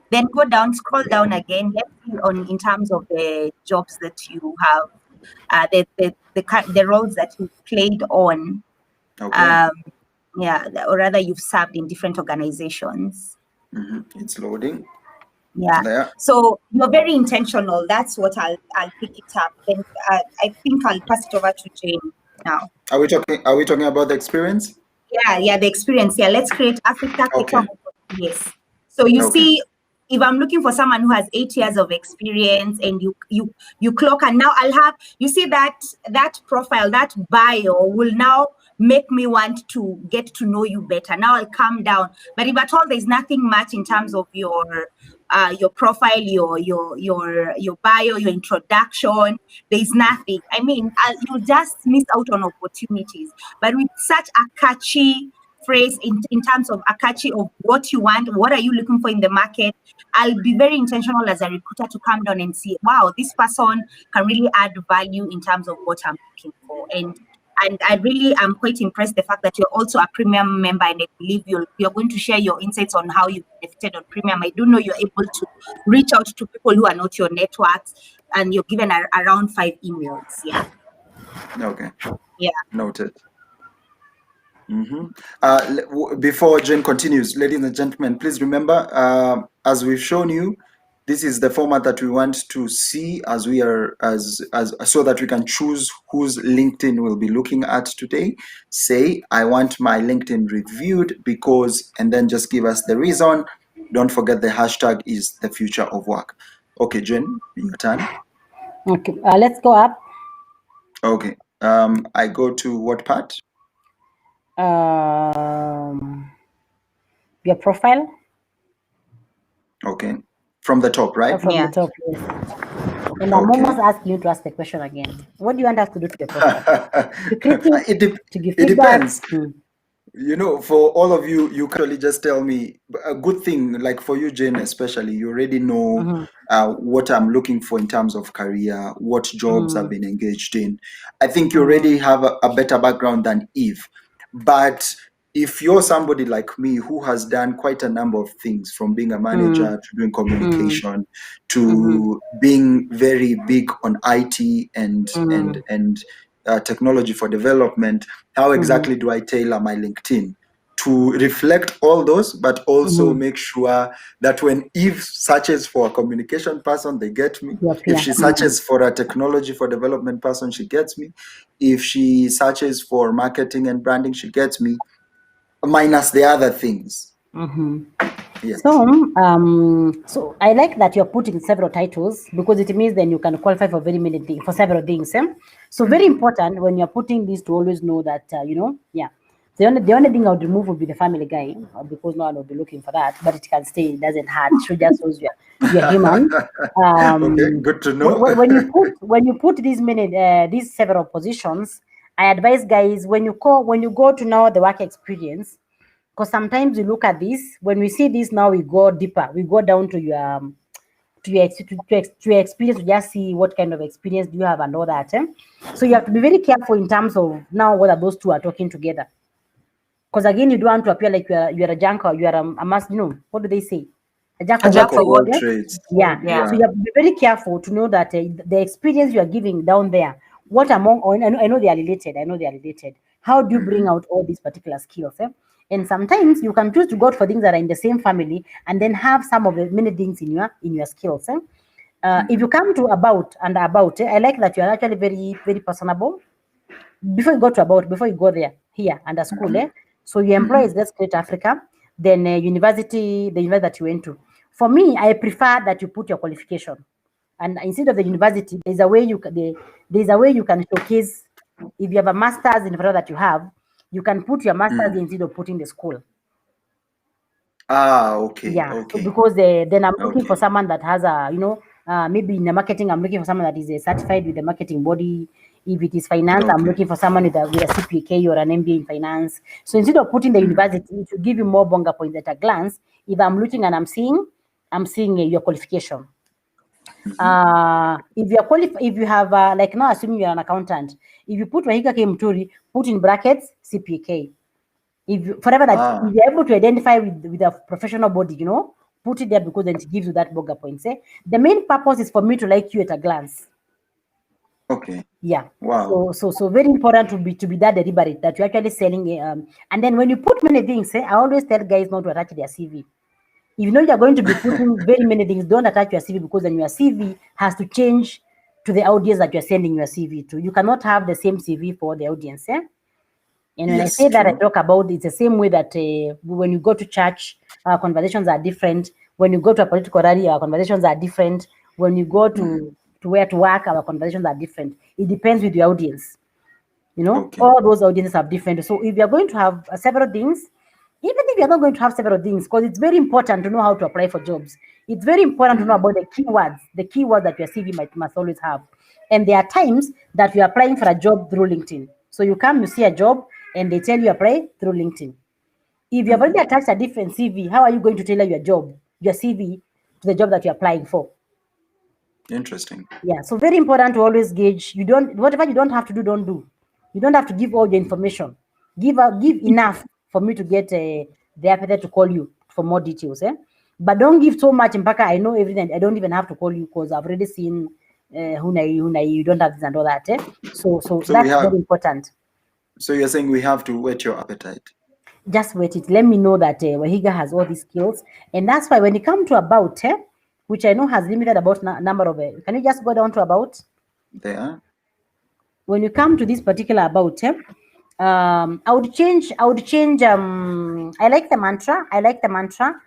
Then go down, scroll down again. Let's see in terms of the jobs that you have, the roles that you played on. Okay. Or rather you've served in different organizations. It's loading. Yeah. There. So you're very intentional. That's what I'll pick it up. Then I think I'll pass it over to Jane now. Are we talking about the experience? Yeah, the experience. Yeah, let's create Africa. Okay. Yes. So you see, if I'm looking for someone who has 8 years of experience, and you clock, and now I'll have, you see that profile, that bio will now make me want to get to know you better. Now I'll calm down. But if at all there's nothing much in terms of your profile, your bio, your introduction, there's nothing. I mean, you'll just miss out on opportunities. But with such a catchy phrase in terms of a catchy of what you want, what are you looking for in the market, I'll be very intentional as a recruiter to come down and see, wow, this person can really add value in terms of what I'm looking for. And I really am quite impressed the fact that you're also a premium member, and I believe you're going to share your insights on how you benefited on premium. I do know you're able to reach out to people who are not your networks, and you're given around 5 emails. Yeah. Okay. Yeah. Noted. Before Jen continues, ladies and gentlemen, please remember, as we've shown you, this is the format that we want to see as we are so that we can choose whose LinkedIn we'll be looking at today. Say, I want my LinkedIn reviewed because, and then just give us the reason. Don't forget the hashtag is the future of work. Okay, Jen, your turn. Okay, let's go up. Okay. I go to what part? Your profile. Okay. From the top, right? From the top, yes. And I'm almost asking you to ask the question again. What do you want us to do to the profile? It depends. You know, for all of you, you can actually just tell me a good thing, like for you, Jane, especially, you already know what I'm looking for in terms of career, what jobs I've been engaged in. I think you already have a better background than Eve. But if you're somebody like me who has done quite a number of things, from being a manager to doing communication to being very big on IT and technology for development, how exactly do I tailor my LinkedIn to reflect all those, but also make sure that when Eve searches for a communication person, they get me. If she searches for a technology for development person, she gets me. If she searches for marketing and branding, she gets me, minus the other things. Yes. So I like that you're putting several titles because it means then you can qualify for very many things, for several things. So very important when you're putting this to always know that yeah. The only thing I would remove would be the family guy because no one will be looking for that, but it can stay. It doesn't hurt. It just shows you're human. Okay, good to know. When you put these several positions, I advise guys when you go to know the work experience, because sometimes we look at this when we see this now we go deeper, we go down to your experience to just see what kind of experience do you have and all that. So you have to be very careful in terms of now whether those two are talking together. Because again, you don't want to appear like you're a junk or you are a must. What do they say? A jack A of jack all Jack of all trades. trades. Yeah. Yeah. So you have to be very careful to know that the experience you are giving down there, what among, I know they are related. I know they are related. How do you bring out all these particular skills? And sometimes you can choose to go for things that are in the same family and then have some of the many things in your skills. If you come to about, I like that you are actually very, very personable. Before you go there, here under school, so your employer is Let's Create Africa, then the university that you went to. For me, I prefer that you put your qualification, and instead of the university, there's a way you can showcase. If you have a master's in whatever that you have, you can put your master's instead of putting the school. Okay. Yeah. So Okay. because then I'm looking Okay. for someone that has maybe in the marketing, I'm looking for someone that is certified with the marketing body. If it is finance, I'm Okay. looking for someone with a CPK or an MBA in finance. So instead of putting the university, it will give you more bonga points at a glance. If I'm looking and I'm seeing your qualification. If you have like now, assuming you're an accountant, if you put Wahiga K Muturi, put in brackets CPK. Forever that if you're able to identify with a professional body, put it there because then it gives you that burger points. The main purpose is for me to like you at a glance. Okay. Yeah. Wow. So very important to be that deliberate that you're actually selling. And then when you put many things, I always tell guys not to attach their CV. If you know you're going to be putting very many things, don't attach your CV because then your CV has to change to the audience that you're sending your CV to. You cannot have the same CV for the audience. And when I say that, I talk about it's the same way that when you go to church, our conversations are different. When you go to a political rally, our conversations are different. When you go to where to work, our conversations are different. It depends with your audience. Okay. All those audiences are different. So if you're going to have several things, even if you're not going to have several things, because it's very important to know how to apply for jobs. It's very important to know about the keywords that your CV must always have. And there are times that you're applying for a job through LinkedIn. So you see a job and they tell you apply through LinkedIn. If you have already attached a different CV, how are you going to tailor your CV to the job that you're applying for? Interesting. Yeah, so very important to always gauge. Whatever you don't have to do, don't do. You don't have to give all the information. Give enough for me to get the appetite to call you for more details. But don't give so much. Mpaka, I know everything. I don't even have to call you because I've already seen Hunai. You don't have this and all that. So that's very important. So you're saying we have to whet your appetite. Just wait it. Let me know that Wahiga has all these skills, and that's why when you come to about, which I know has limited about number of. Can you just go down to about? There. When you come to this particular about, I would change. I like the mantra.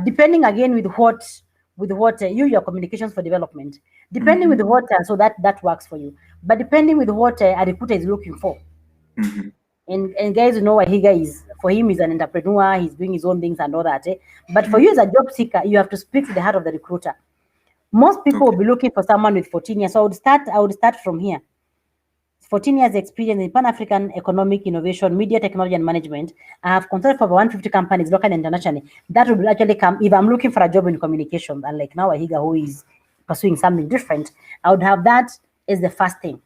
Depending again with what your communications for development. Depending with what, so that works for you. But depending with what a recruiter is looking for. And guys, you know what Higa is. For him, he's an entrepreneur. He's doing his own things and all that. But for you as a job seeker, you have to speak to the heart of the recruiter. Most people will be looking for someone with 14 years. So I would start from here. 14 years experience in Pan-African economic innovation, media technology and management. I have consulted for over 150 companies, local and internationally. That would actually come if I'm looking for a job in communication. And like now, Higa, who is pursuing something different, I would have that as the first thing.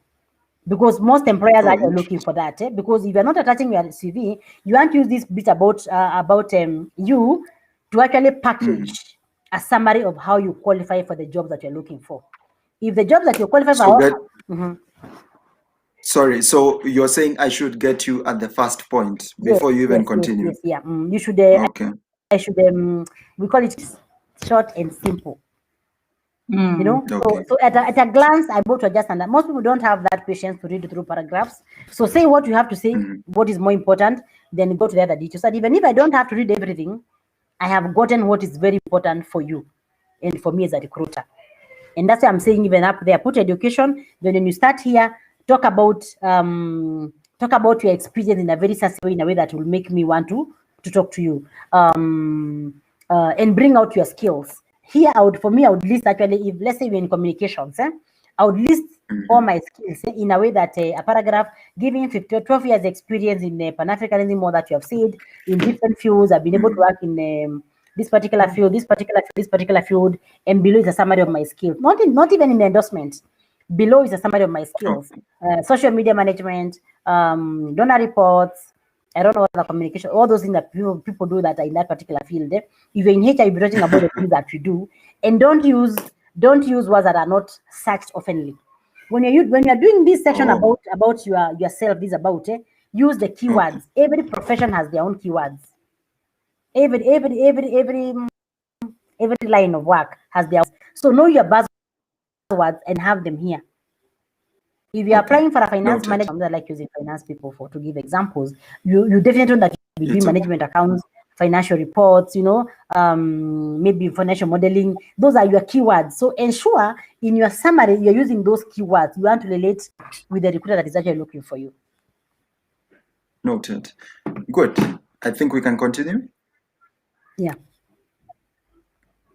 Because most employers are looking for that. Because if you're not attaching your CV, you want to use this bit about you to actually package a summary of how you qualify for the jobs that you're looking for. If the jobs that you qualify for... Sorry, so you're saying I should get you at the first point before you even continue? Yes, yeah. You should... Okay. I should... we call it short and simple. So at a glance, I'm able to adjust, and most people don't have that patience to read through paragraphs. So say what you have to say, what is more important, then go to the other details. And even if I don't have to read everything, I have gotten what is very important for you and for me as a recruiter. And that's why I'm saying even up there, put education. Then when you start here, talk about your experience in a very sassy way, in a way that will make me want to talk to you. And bring out your skills. Here, I would list actually, if let's say we're in communications, I would list all my skills in a way that a paragraph giving 12 years experience in Pan-Africanism, more that you have said, in different fields. I've been able to work in this particular field, this particular field, and below is a summary of my skills. Not even in the endorsement. Below is a summary of my skills. Social media management, donor reports, I don't know what the communication, all those things that people do that are in that particular field. If you're in HR, you'll be writing about the things that you do, and don't use words that are not searched oftenly. When you're doing this section about yourself, this about use the keywords. Every profession has their own keywords. Every line of work has their own. So know your buzzwords and have them here. If you're applying for a finance manager, I like using finance people to give examples. You definitely know that you do management accounts, financial reports, maybe financial modeling. Those are your keywords. So ensure in your summary you're using those keywords. You want to relate with the recruiter that is actually looking for you. Noted. Good. I think we can continue. Yeah.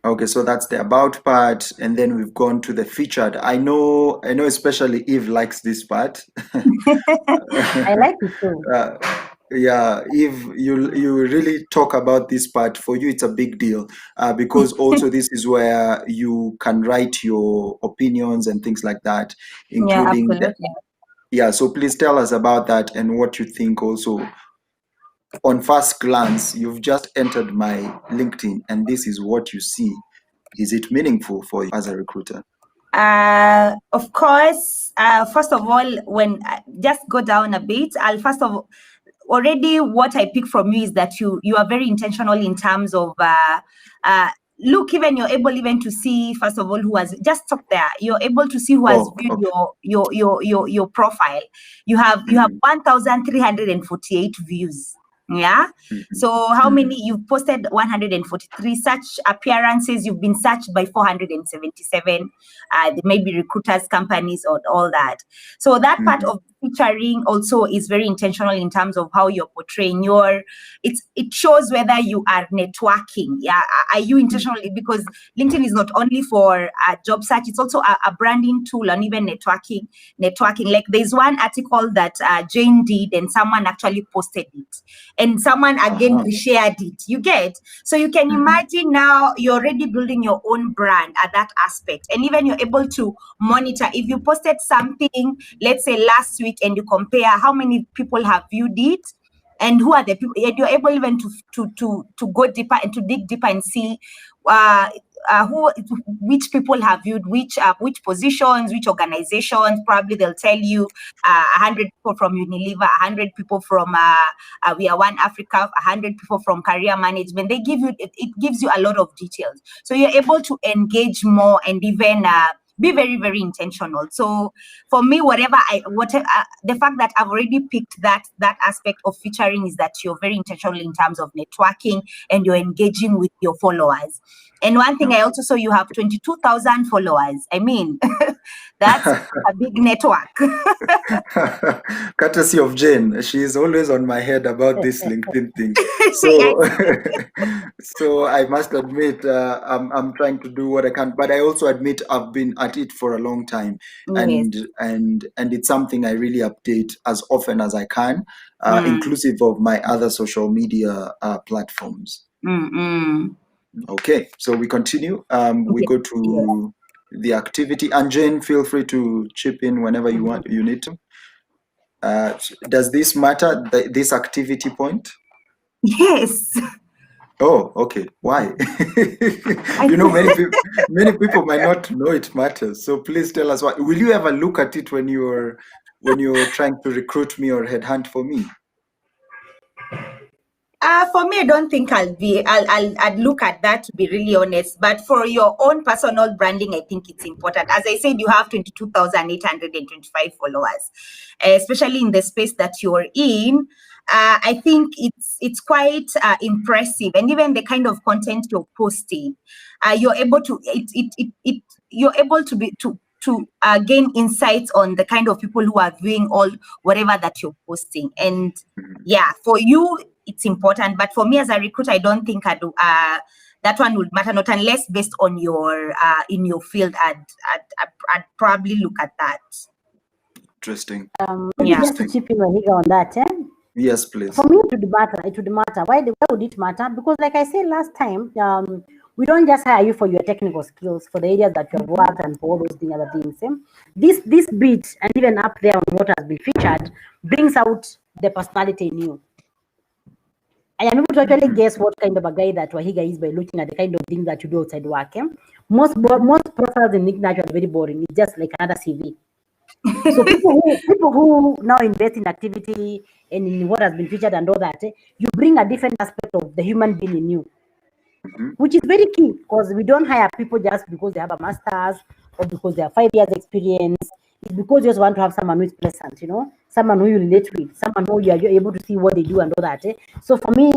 Okay, so that's the about part, and then we've gone to the featured. I know especially Eve likes this part. I like it too. Yeah, Eve, you really talk about this part. For you, it's a big deal because also this is where you can write your opinions and things like that, including so please tell us about that and what you think also. On first glance, you've just entered my LinkedIn and this is what you see. Is it meaningful for you as a recruiter? Of course, first of all, when just go down a bit, I'll first of all, already what I pick from you is that you are very intentional in terms of look, even you're able even to see, first of all, who has just stop there. You're able to see who has viewed your profile. You have 1,348 views. Yeah. So how many you've posted? 143 such appearances. You've been searched by 477. Maybe recruiters, companies, or all that. So that part of featuring also is very intentional in terms of how you're portraying it shows whether you are networking. Yeah, are you intentionally, because LinkedIn is not only for job search, it's also a branding tool and even networking. Like there's one article that Jane did and someone actually posted it and someone again reshared it. You get, so you can imagine now you're already building your own brand at that aspect, and even you're able to monitor if you posted something, let's say last week, and you compare how many people have viewed it and who are the people, and you're able even to go deeper and to dig deeper and see which people have viewed which positions, which organizations. Probably they'll tell you 100 people from Unilever, 100 people from We Are One Africa, 100 people from career management. They give you it gives you a lot of details, so you're able to engage more and even be very, very intentional. So for me, the fact that I've already picked that aspect of featuring is that you're very intentional in terms of networking and you're engaging with your followers. And one thing I also saw, you have 22,000 followers. I mean, that's a big network. Courtesy of Jane, she is always on my head about this LinkedIn thing. So, so I must admit, I'm trying to do what I can, but I also admit I've been at it for a long time, and it's something I really update as often as I can, inclusive of my other social media platforms. Okay, so we continue. We go to the activity, and Jane, feel free to chip in whenever you need to. Does this matter, this activity point? Yes. Oh, okay. Why? Many people might not know it matters. So please tell us why. Will you ever look at it when you're trying to recruit me or headhunt for me? For me, I don't think I'd look at that, to be really honest. But for your own personal branding, I think it's important. As I said, you have 22,825 followers, especially in the space that you're in. I think it's quite impressive, and even the kind of content you're posting, you're able to you're able to be to gain insights on the kind of people who are viewing all whatever that you're posting. And yeah, for you it's important, but for me as a recruiter, I don't think that one would matter, not unless based on your in your field. I'd probably look at that. Interesting. Maybe just to chip in on that. Yes, please. For me, it would matter. Why would it matter? Because like I said last time, we don't just hire you for your technical skills, for the areas that you have worked and for all those other things. This bit, and even up there on what has been featured, brings out the personality in you. I am able to actually guess what kind of a guy that Wahiga is by looking at the kind of things that you do outside work. Most profiles in LinkedIn are very boring. It's just like another CV. So people who now invest in activity and in what has been featured and all that, you bring a different aspect of the human being in you, which is very key, because we don't hire people just because they have a master's or because they have 5 years experience. It's because you just want to have someone who is pleasant, someone who you relate with, someone who you are able to see what they do and all that. So for me,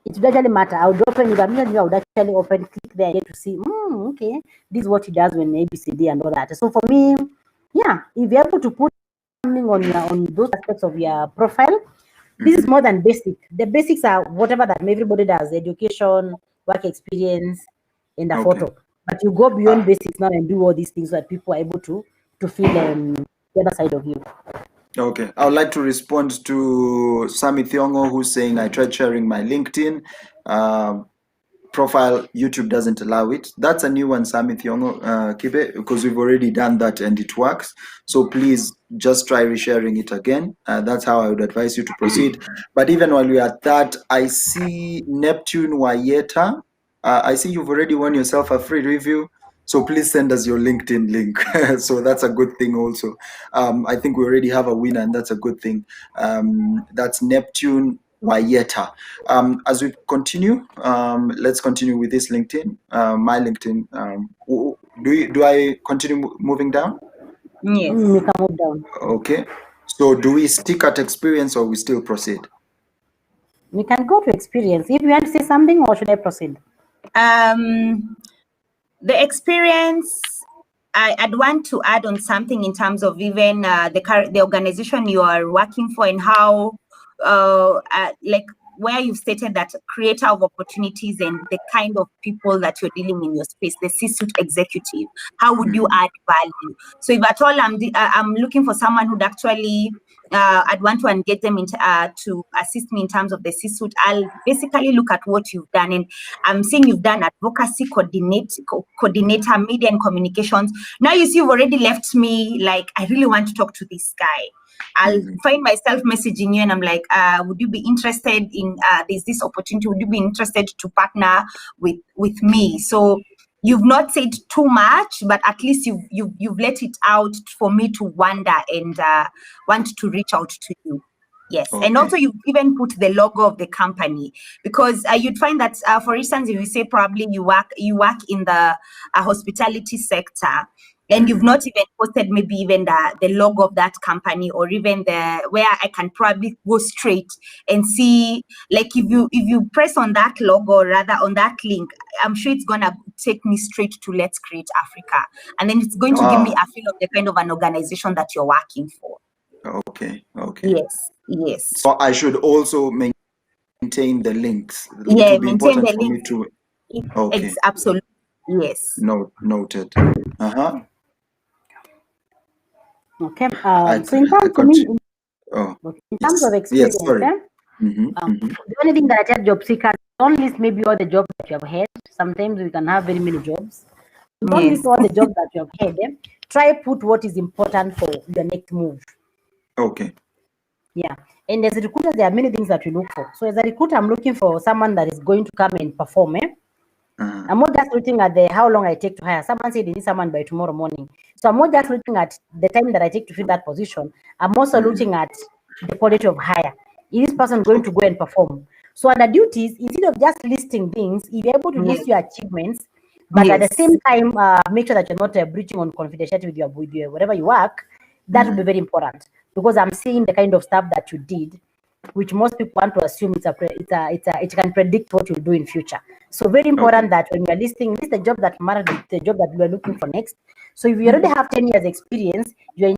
it would actually matter. I would open, if I'm not, I would actually open, click there, and get to see, okay, this is what he does when ABCD and all that. So for me, yeah, if you're able to put something on those aspects of your profile, this is more than basic. The basics are whatever that everybody does: education, work experience, and a photo. But you go beyond basics now and do all these things so that people are able to feel the other side of you. Okay, I would like to respond to Sami Thiongo, who's saying I tried sharing my LinkedIn profile. YouTube doesn't allow it. That's a new one, Sami Thiongo, Kibe, because we've already done that and it works. So please just try resharing it again. That's how I would advise you to proceed. But even while we are at that, I see Neptune Wayeta. I see you've already won yourself a free review. So please send us your LinkedIn link. So that's a good thing also. I think we already have a winner, and that's a good thing. That's Neptune Wayeta. As we continue, let's continue with this LinkedIn. My LinkedIn. Do I continue moving down? Yes. We can move down. Okay. So do we stick at experience or we still proceed? We can go to experience. If you want to say something, or should I proceed? The experience, I'd want to add on something in terms of even the organization you are working for, and how like where you've stated that creator of opportunities and the kind of people that you're dealing in your space, the C-suite executive, how would you add value? So if at all I'm looking for someone who'd actually I'd want to engage them to assist me in terms of the C-suite, I'll basically look at what you've done. And I'm seeing you've done advocacy coordinator, media and communications. Now you see you've already left me like, I really want to talk to this guy. I'll find myself messaging you and I'm like, would you be interested in there's this opportunity? Would you be interested to partner with me? So you've not said too much, but at least you've let it out for me to wonder and want to reach out to you. Yes. Okay. And also you even put the logo of the company, because you'd find that, for instance, if you say probably you work in the hospitality sector, and you've not even posted maybe even the logo of that company, or even where I can probably go straight and see, like if you press on that logo, or rather on that link, I'm sure it's gonna take me straight to Let's Create Africa, and then it's going to give me a feel of the kind of an organization that you're working for. Okay. Yes. So I should also maintain the links. Yeah, it would be important for me to. Okay. It's absolutely, yes. Noted. Okay. So in terms of experience, the only thing that I tell job seekers, don't list maybe all the jobs that you have had. Sometimes we can have very many jobs. Don't list all the jobs that you have had. Try put what is important for your next move. Okay. Yeah. And as a recruiter, there are many things that we look for. So as a recruiter, I'm looking for someone that is going to come and perform. I'm not just looking at how long I take to hire. Someone said they need someone by tomorrow morning. So I'm not just looking at the time that I take to fill that position. I'm also looking at the quality of hire. Is this person going to go and perform? So under duties, instead of just listing things, if you're able to list your achievements, but at the Yes. same time, make sure that you're not breaching on confidentiality with your wherever you work, that would be very important, because I'm seeing the kind of stuff that you did, which most people want to assume it can predict what you'll do in future. So very important that when you're listing, list the job that matters, the job that you are looking for next. So if you already have 10 years experience, your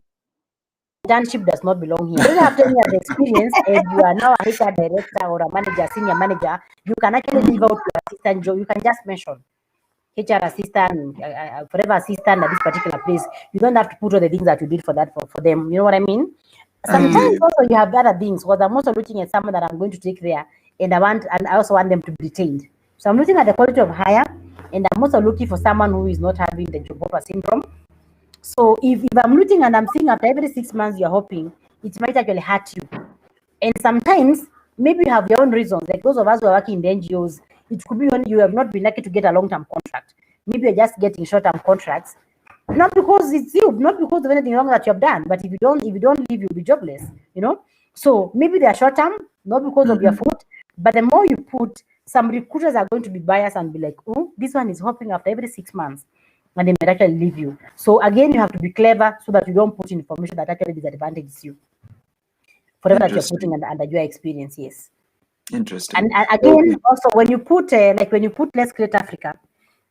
internship does not belong here. You don't have 10 years experience and you are now a HR director or a manager, senior manager, you can actually leave out your assistant job. You can just mention HR assistant, forever assistant at this particular place. You don't have to put all the things that you did for that for them. You know what I mean? Sometimes also you have other things, because I'm also looking at someone that I'm going to take there, and I also want them to be retained. So I'm looking at the quality of hire, and I'm also looking for someone who is not having the job hopper syndrome. So if I'm looking and I'm seeing after every 6 months you're hoping, it might actually hurt you. And sometimes maybe you have your own reasons. Like those of us who are working in the NGOs, it could be when you have not been lucky to get a long-term contract. Maybe you're just getting short-term contracts, not because it's you, not because of anything wrong that you have done, but if you don't leave, you'll be jobless. You know. So maybe they are short-term, not because of your fault, but the more you put, some recruiters are going to be biased and be like, oh, this one is hoping after every 6 months, and they might actually leave you. So again, you have to be clever so that you don't put information that actually disadvantages you. Whatever that you're putting under your experience, yes. Interesting. And again, also when you put Let's Create Africa,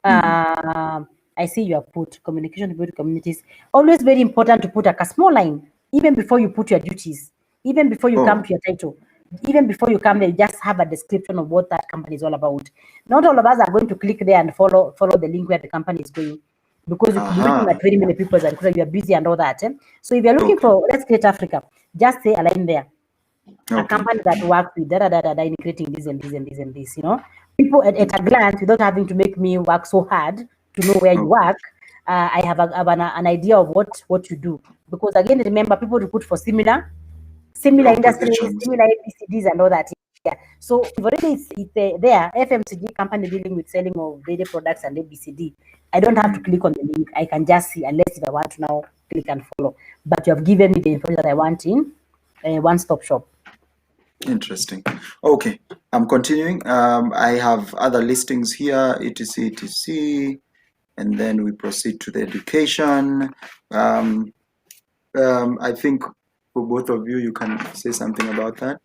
I see you have put communication with communities. Always very important to put a small line, even before you put your duties, even before you come to your title, even before you come there, you just have a description of what that company is all about. Not all of us are going to click there and follow the link where the company is going, because you could be looking at very many people and you are busy and all that. So if you're looking for Let's Create Africa, just say a line there. A company that works with in creating this and this and this and this, you know. People at a glance, without having to make me work so hard to know where you work, I have an idea of what you do. Because again, remember, people recruit for similar industries, similar ABCDs and all that. Yeah. So if already it's there, FMCG company dealing with selling of dairy products and ABCD, I don't have to click on the link. I can just see, unless if I want to now click and follow. But you have given me the information that I want in a one-stop shop. Interesting. Okay, I'm continuing. I have other listings here, etc, and then we proceed to the education. I think for both of you can say something about that.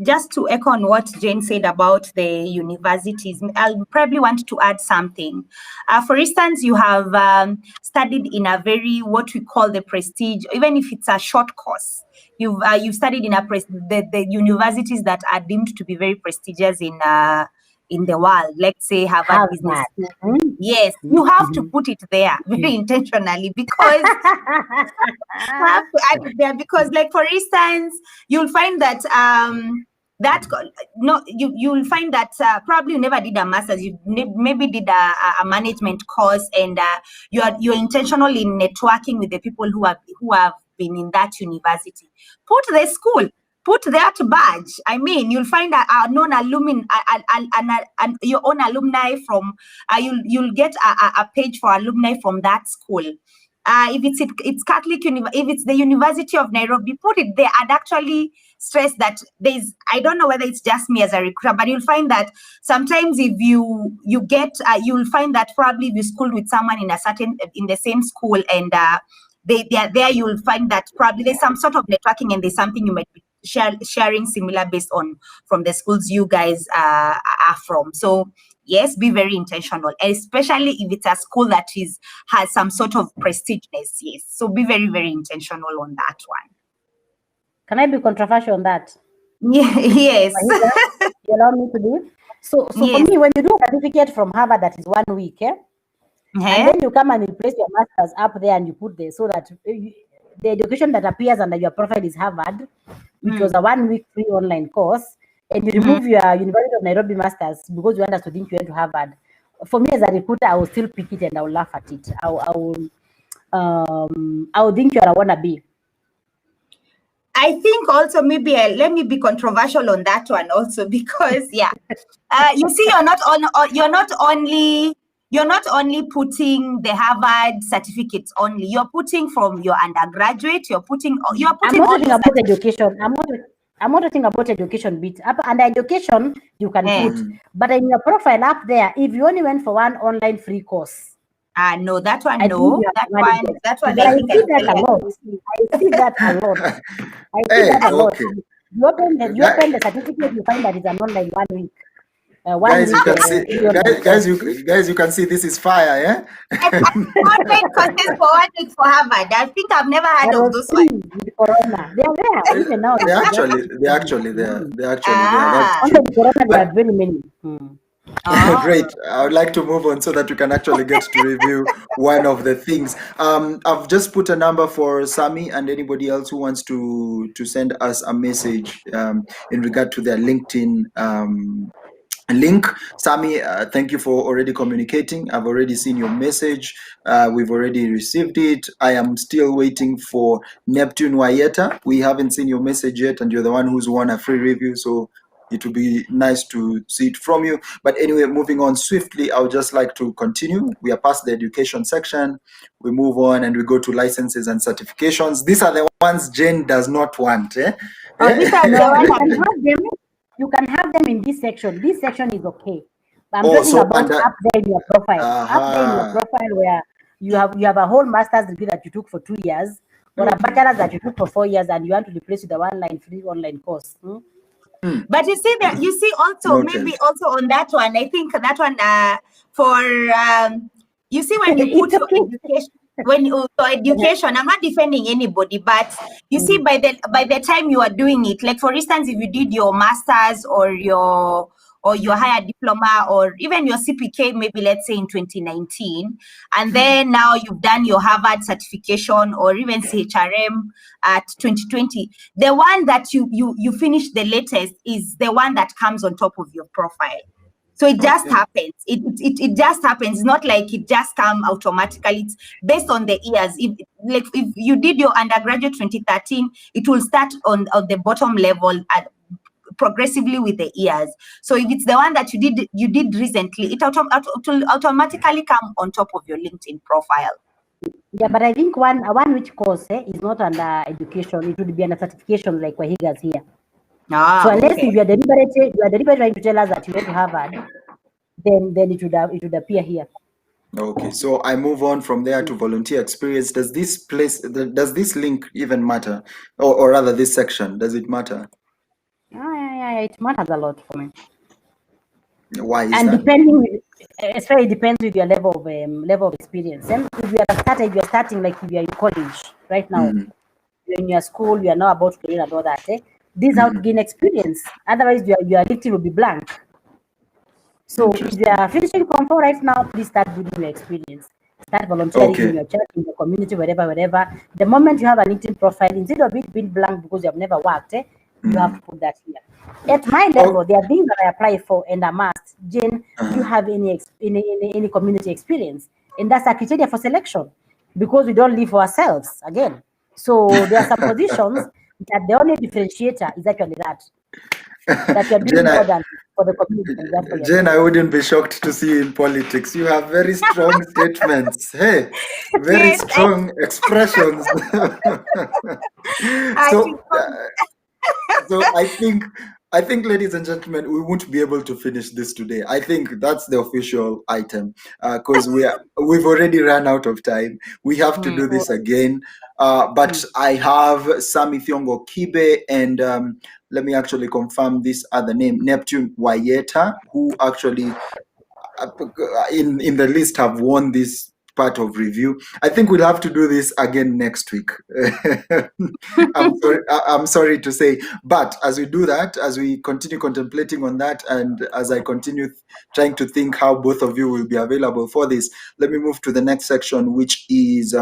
Just to echo on what Jane said about the universities, I'll probably want to add something. For instance, you have studied in a very, what we call the prestige, even if it's a short course, you've studied in the universities that are deemed to be very prestigious in the world. Let's say Harvard Business School. Yes, you have to put it there very intentionally, because you have to add it there, because, like, for instance, you'll find that you'll find that probably you never did a master's, you maybe did a management course, and you're intentional in networking with the people who have been in that university. Put the school, put that badge. I mean, you'll find a known alumni, your own alumni from. You'll get a page for alumni from that school. If it's Catholic if it's the University of Nairobi, put it there, and actually stress that I don't know whether it's just me as a recruiter, but you'll find that sometimes if you get, you'll find that probably if you schooled with someone in the same school, and they are there, you'll find that probably there's some sort of networking, and there's something you might be sharing similar based on from the schools you guys are from. So yes, be very intentional, especially if it's a school that has some sort of prestigious. Yes, so be very, very intentional on that one. Can I be controversial on that? Yeah, yes. You allow me to do it? So yes. For me, when you do a certificate from Harvard that is 1 week, and then you come and you place your master's up there and you put there, so that the education that appears under your profile is Harvard, which was a 1 week free online course, and you remove your University of Nairobi masters because you understood you went to Harvard. For me as a recruiter, I will still pick it and I will laugh at it. I will think you are a wannabe. I think also maybe let me be controversial on that one also, because you see, you're not only putting the Harvard certificates only. You're putting from your undergraduate. You're putting. I'm not talking about education. I'm not talking about education bit. Under education, you can put, but in your profile up there, if you only went for one online free course. No, that one, no. That one, but I see that a lot. I see that a lot. I see that a lot. Okay. You open the certificate, you find that it's an online 1 week. Guys, you can see. Guys, you can see this is fire, yeah. Online courses for 1 week for Harvard. I think I've never heard of those ones. Corona, they are there even now. They're actually there. Under the corona, there are very many. Great. I would like to move on so that we can actually get to review one of the things. I've just put a number for Sami and anybody else who wants to send us a message in regard to their LinkedIn link. Sami, thank you for already communicating. I've already seen your message. We've already received it. I am still waiting for Neptune Wayeta. We haven't seen your message yet, and you're the one who's won a free review, so it would be nice to see it from you. But anyway, moving on swiftly, I would just like to continue. We are past the education section. We move on and we go to licenses and certifications. These are the ones Jane does not want. These are the ones you can have them in this section. This section is okay. But I'm talking about up there in your profile. Up there in your profile where you have a whole master's degree that you took for 2 years, or a bachelor's that you took for 4 years, and you want to replace with a free online course. But you see, also maybe also on that one, I think that one you see when you put education. Education, I'm not defending anybody, but you see, by the time you are doing it, like for instance, if you did your master's or your higher diploma or even your CPK, maybe let's say in 2019, and then now you've done your Harvard certification or even CHRM at 2020, the one that you finish the latest is the one that comes on top of your profile. So it just happens. It just happens. It's not like it just comes automatically. It's based on the years. If you did your undergraduate 2013, it will start on the bottom level progressively with the years. So if it's the one that you did recently, it will automatically come on top of your LinkedIn profile. Yeah, but I think one which course is not under education. It would be under certification, like Wahiga's here. So unless if you are deliberately trying to tell us that you went to Harvard, then it would appear here. Okay, so I move on from there to volunteer experience. Does this link even matter, or rather this section? Does it matter? Yeah, it matters a lot for me. Why is and that? It depends with your level of experience. And if you are starting like if you are in college right now, you're in your school, you are now about to learn about that. This is how to gain experience. Otherwise, your LinkedIn will be blank. So if you are finishing Form 4 right now, please start building your experience. Start volunteering in your church, in your community, wherever. The moment you have a LinkedIn profile, instead of it being blank because you have never worked, you have to put that here. At my level, there are things that I apply for and I'm asked, Jane, do you have any community experience? And that's a criteria for selection because we don't live for ourselves again. So there are some positions that the only differentiator is actually that you're doing more than for the community. Jen, I wouldn't be shocked to see you in politics. You have very strong statements. Hey, very strong expressions. So I think, ladies and gentlemen, we won't be able to finish this today. I think that's the official item because we've already run out of time. We have to do this again. But I have Sami Thiongo Kibe and let me actually confirm this other name, Neptune Wayeta, who actually in the list have won this part of review. I think we'll have to do this again next week. I'm sorry to say, but as we do that, as we continue contemplating on that, and as I continue trying to think how both of you will be available for this, let me move to the next section, which is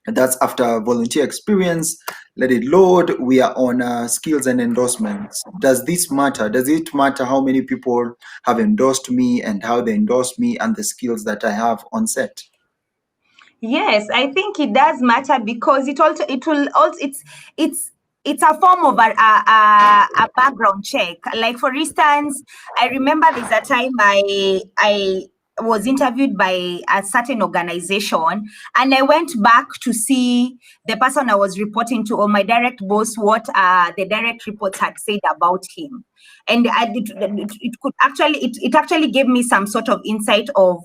that's after volunteer experience. Let it load. We are on skills and endorsements. Does this matter? Does it matter how many people have endorsed me and how they endorse me and the skills that I have on set? Yes, I think it does matter because it's a form of a background check. Like for instance, I remember there's a time I was interviewed by a certain organization, and I went back to see the person I was reporting to, or my direct boss, what the direct reports had said about him. And it could actually, it actually gave me some sort of insight of,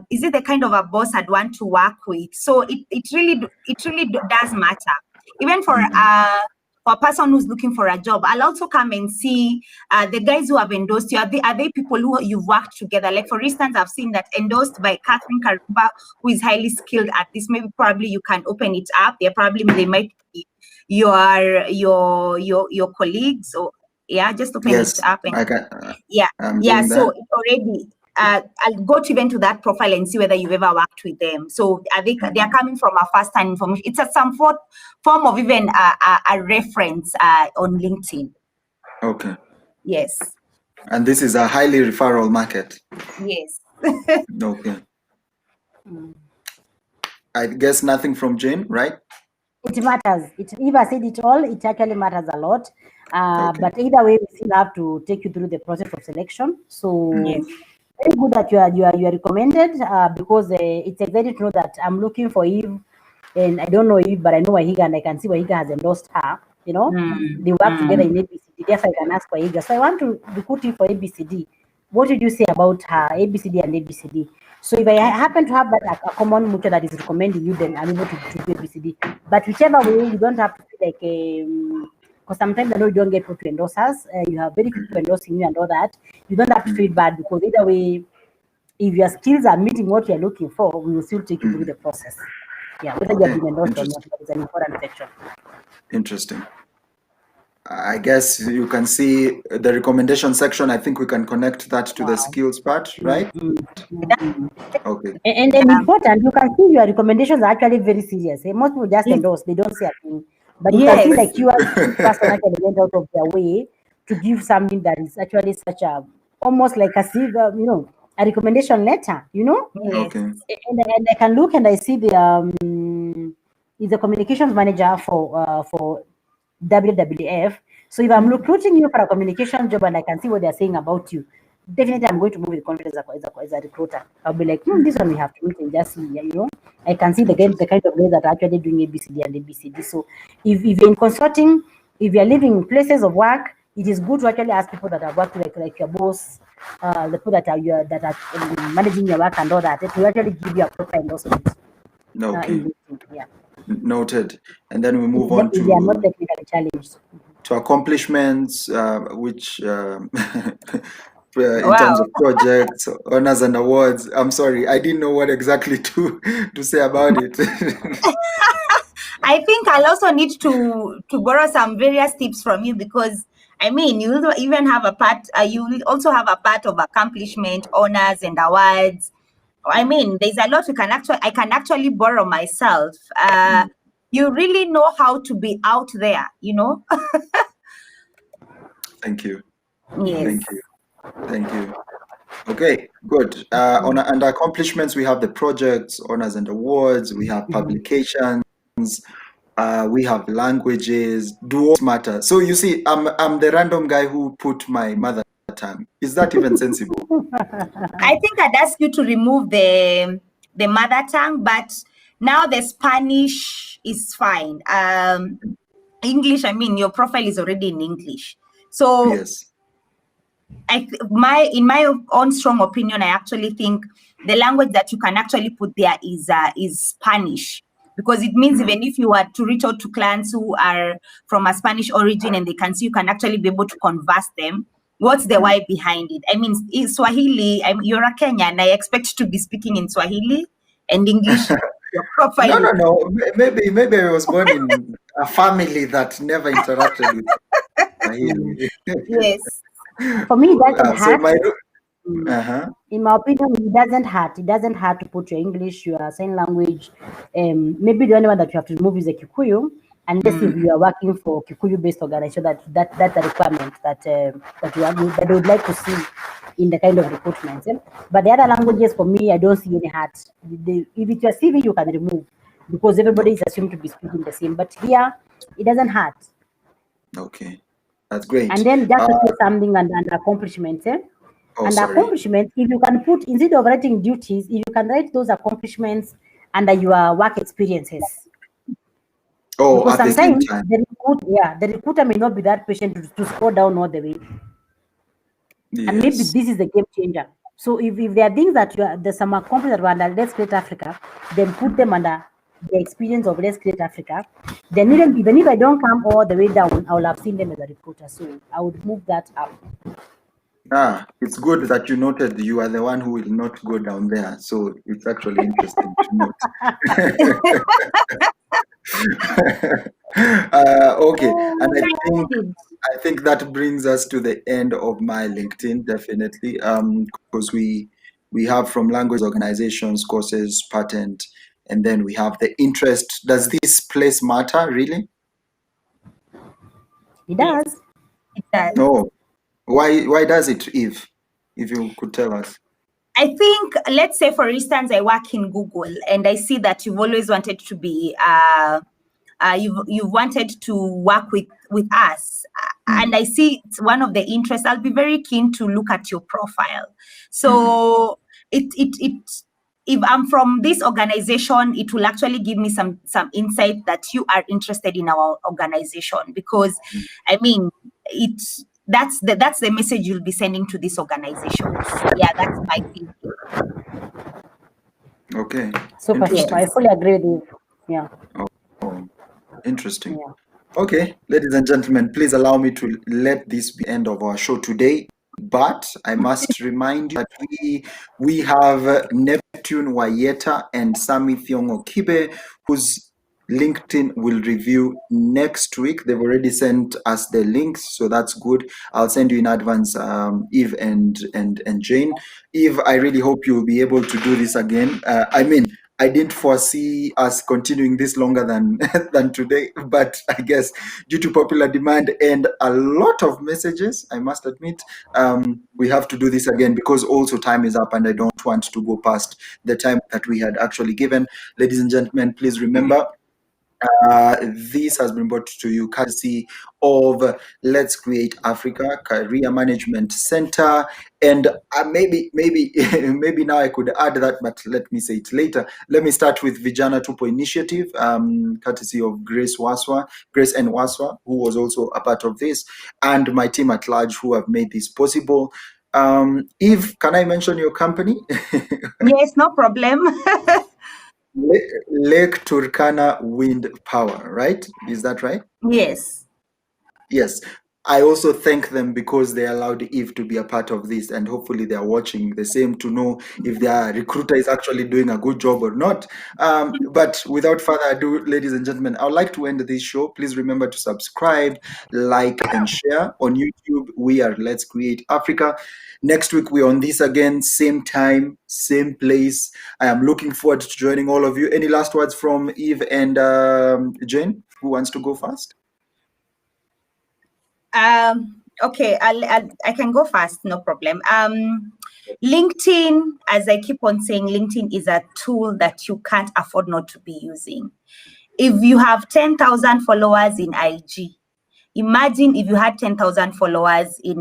is it the kind of a boss I'd want to work with? So it really does matter. Even for a person who's looking for a job, I'll also come and see the guys who have endorsed you. Are they people who you've worked together? Like, for instance, I've seen that endorsed by Catherine Karuba, who is highly skilled at this. Maybe probably you can open it up. They might be your colleagues, or just open it up. And I can. So it already. I'll go to even to that profile and see whether you've ever worked with them. So they are coming from a first-hand information. It's some form of even a reference on LinkedIn. Okay. Yes. And this is a highly referral market. Yes. Okay. I guess nothing from Jane, right? It matters. If I said it all, it actually matters a lot. Okay. But either way, we still have to take you through the process of selection. So Yes. very good that you are recommended, because it's exciting to know that I'm looking for Eve, and I don't know Eve, but I know Wahiga, and I can see Wahiga has endorsed her. You know, they work together in ABCD. Therefore, I can ask Wahiga. So I want to recruit you for ABCD. What did you say about her, ABCD and ABCD? So if I happen to have a common mutual that is recommending you, then I'm able to do ABCD. But whichever way, you don't have to feel like because sometimes I know you don't get people to endorse us. You have very few people endorsing you and all that. You don't have to feel bad, because either way, if your skills are meeting what you're looking for, we will still take you through the process. Yeah, whether you have been endorsed or not, it's an important section. Interesting. I guess you can see the recommendation section. I think we can connect that to the skills part, right? Okay. And then important, you can see your recommendations are actually very serious. Most people just endorse, they don't say a thing. But you can see like you as a person actually went out of their way to give something that is actually such a, almost like a a recommendation letter, Okay. And I can look and I see the is the communications manager for WWF. So if I'm recruiting you for a communication job and I can see what they're saying about you, definitely I'm going to move with confidence as a recruiter. I'll be like, this one we have to meet and just see, I can see the kind of guys that are actually doing ABCD and ABCD. So if you're in consulting, if you're living in places of work, it is good to actually ask people that are working like your boss, the people that are managing your work and all that, to actually give you a proper endorsement. Okay. Noted. And then we move on to they are not technically challenged. To accomplishments, which in terms of projects, honors and awards. I'm sorry, I didn't know what exactly to say about it. I think I'll also need to borrow some various tips from you, because I mean, you even have a part. You will also have a part of accomplishment, honors, and awards. I mean, there's a lot I can actually borrow myself. You really know how to be out there, Thank you. Yes. Thank you. Okay, good. Under accomplishments, we have the projects, honors and awards. We have publications. We have languages. Duos matter. So you see, I'm the random guy who put my mother tongue. Is that even sensible? I think I'd ask you to remove the mother tongue, but now the Spanish is fine. English, I mean, your profile is already in English. So yes. In my own strong opinion, I actually think the language that you can actually put there is Spanish, because it means even if you were to reach out to clients who are from a Spanish origin and they can see, you can actually be able to converse them. What's the why behind it? I mean, in Swahili, you're a Kenyan, I expect to be speaking in Swahili and English. Your profile. No. Maybe I was born in a family that never interacted with Swahili. Yes. For me, it doesn't hurt. In my opinion, it doesn't hurt. It doesn't hurt to put your English, your sign language. Maybe the only one that you have to remove is the Kikuyu, unless if you are working for Kikuyu-based organization, that's a requirement that they would like to see in the kind of recruitment. But the other languages, for me, I don't see any hurt. If it's your CV, you can remove, because everybody is assumed to be speaking the same. But here, it doesn't hurt. Okay. That's great. And then just to say something and accomplishments. And accomplishment, if you can put, instead of writing duties, if you can write those accomplishments under your work experiences. Because sometimes the recruiter may not be that patient to scroll down all the way. Yes. And maybe this is the game changer. So if there are things that there's some accomplishments that were under Let's Create Africa, then put them under the experience of Let's Create Africa. Then even if I don't come all the way down, I will have seen them as a recruiter. So I would move that up. It's good that you noted you are the one who will not go down there. So it's actually interesting to note. Okay, and I think that brings us to the end of my LinkedIn, definitely, because we have from language organizations, courses, patent, and then we have the interest. Does this place matter, really? It does. It does. No. Why does it, if you could tell us? I think, let's say, for instance, I work in Google and I see that you've always wanted to be, you've wanted to work with us. And I see it's one of the interests. I'll be very keen to look at your profile. So if I'm from this organization, it will actually give me some insight that you are interested in our organization, because I mean, that's the message you'll be sending to this organization. Yeah, that's my thinking. Okay. Super. I fully agree with you. Yeah. Oh, interesting. Yeah. Okay, ladies and gentlemen, please allow me to let this be the end of our show today. But I must remind you that we have Neptune Wayeta and Sami Thiongo Kibe, whose LinkedIn will review next week. They've already sent us the links, so that's good. I'll send you in advance, Eve and Jane. Eve, I really hope you'll be able to do this again. I didn't foresee us continuing this longer than today, but I guess due to popular demand and a lot of messages, I must admit, we have to do this again, because also time is up and I don't want to go past the time that we had actually given. Ladies and gentlemen, please remember, this has been brought to you courtesy of Let's Create Africa Career Management Center, and maybe now I could add that, but let me say it later. Let me start with Vijana Tupo Initiative, courtesy of Grace and Waswa, who was also a part of this, and my team at large who have made this possible. Eve, can I mention your company? Yes, no problem. Lake Turkana Wind Power, right? Is that right? Yes. Yes. I also thank them because they allowed Eve to be a part of this, and hopefully they are watching the same to know if their recruiter is actually doing a good job or not. But without further ado, ladies and gentlemen, I would like to end this show. Please remember to subscribe, like, and share. On YouTube, we are Let's Create Africa. Next week, we're on this again, same time, same place. I am looking forward to joining all of you. Any last words from Eve and Jane? Who wants to go first? Okay, I can go fast, no problem. LinkedIn, as I keep on saying, LinkedIn is a tool that you can't afford not to be using. If you have 10,000 followers in IG, imagine if you had 10,000 followers in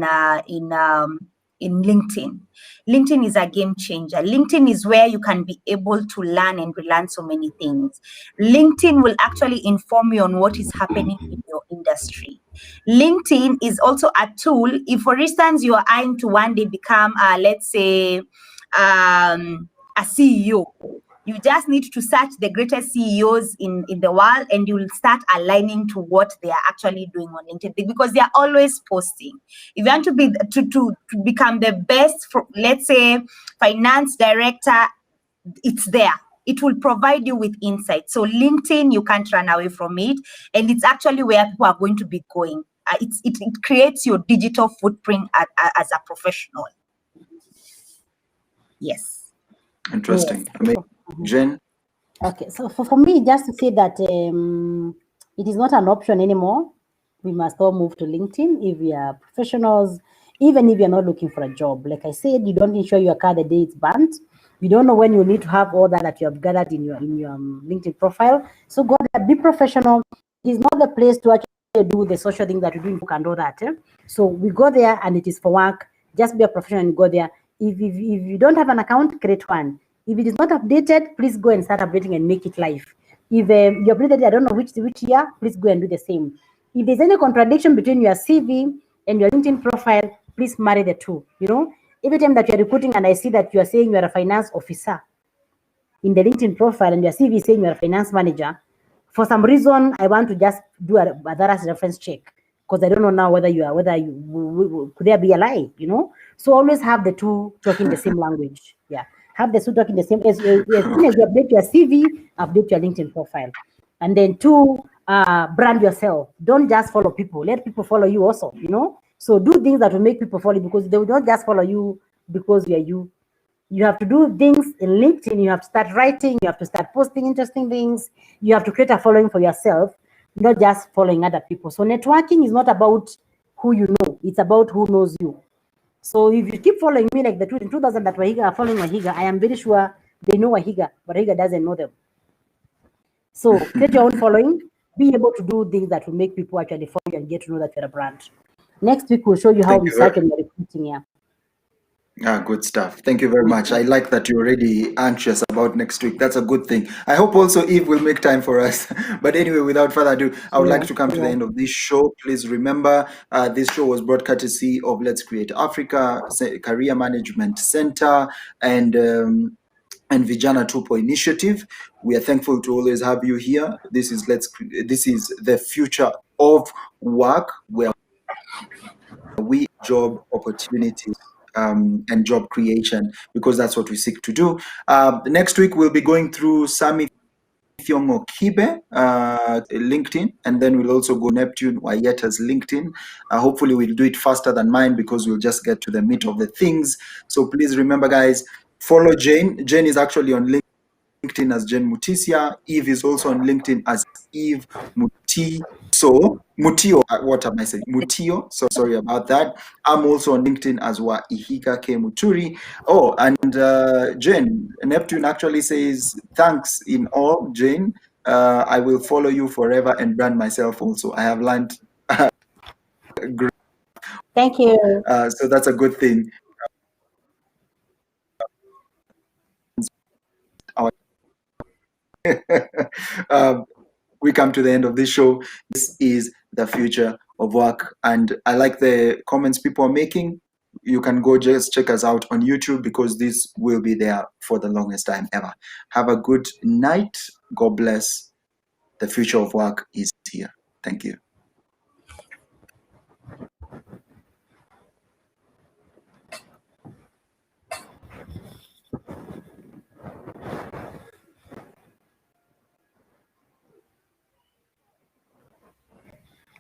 LinkedIn. LinkedIn is a game changer. LinkedIn is where you can be able to learn and relearn so many things. LinkedIn will actually inform you on what is happening in your industry. LinkedIn is also a tool. If, for instance, you are eyeing to one day become, let's say, a CEO, you just need to search the greatest CEOs in the world, and you will start aligning to what they are actually doing on LinkedIn, because they are always posting. If you want to be to become the best, let's say, finance director, it's there. It will provide you with insight. So LinkedIn, you can't run away from it, and it's actually where people are going to be going. It creates your digital footprint as a professional. Yes. Interesting. Yes. Jen? Okay, so for me, just to say that it is not an option anymore. We must all move to LinkedIn if we are professionals, even if you're not looking for a job. Like I said, you don't insure your car the day it's burnt. You don't know when you need to have all that you have gathered in your LinkedIn profile. So go there, be professional. It is not the place to actually do the social thing that we do and all that. So we go there, and it is for work. Just be a professional and go there. If you don't have an account, create one. If it is not updated, please go and start updating and make it live. If you updated it, I don't know which year, please go and do the same. If there's any contradiction between your CV and your LinkedIn profile, please marry the two. You know, every time that you're recruiting and I see that you are saying you're a finance officer in the LinkedIn profile and your CV is saying you're a finance manager, for some reason, I want to just do a thorough reference check because I don't know now whether could there be a lie, you know? So always have the two talking the same language. Yeah. Have the two talking the same, as soon as you update your CV, update your LinkedIn profile. And then two, brand yourself. Don't just follow people. Let people follow you also, you know? So do things that will make people follow you because they will not just follow you because you are you. You have to do things in LinkedIn. You have to start writing. You have to start posting interesting things. You have to create a following for yourself, not just following other people. So networking is not about who you know. It's about who knows you. So if you keep following me like the 2000 that Wahiga are following Wahiga, I am very sure they know Wahiga, but Wahiga doesn't know them. So create your own following. Be able to do things that will make people actually follow you and get to know that you're a brand. Next week, we'll show you how we search and recruiting here. Good stuff. Thank you very much. I like that you're already anxious about next week. That's a good thing. I hope also Eve will make time for us. But anyway, without further ado, I would like to come to the end of this show. Please remember, this show was brought courtesy of Let's Create Africa, Career Management Center, and Vijana Tupo initiative. We are thankful to always have you here. This is the future of work, where we job opportunities and job creation, because that's what we seek to do. Next week, we'll be going through Sami Fiongo Kibe, LinkedIn, and then we'll also go Neptune Wayeta's LinkedIn. Hopefully, we'll do it faster than mine because we'll just get to the meat of the things. So please remember, guys, follow Jane. Jane is actually on LinkedIn as Jane Mutisya. Eve is also on LinkedIn as Eve Mutio. What am I saying? Mutio. So sorry about that. I'm also on LinkedIn as Ihika K Muturi. Oh, and Jane, Neptune actually says thanks in all, Jane. I will follow you forever and brand myself also. I have learned. Thank you. So that's a good thing. We come to the end of this show. This is the future of work, and I like the comments people are making. You can go just check us out on YouTube because this will be there for the longest time ever. Have a good night. God bless. The future of work is here. Thank you.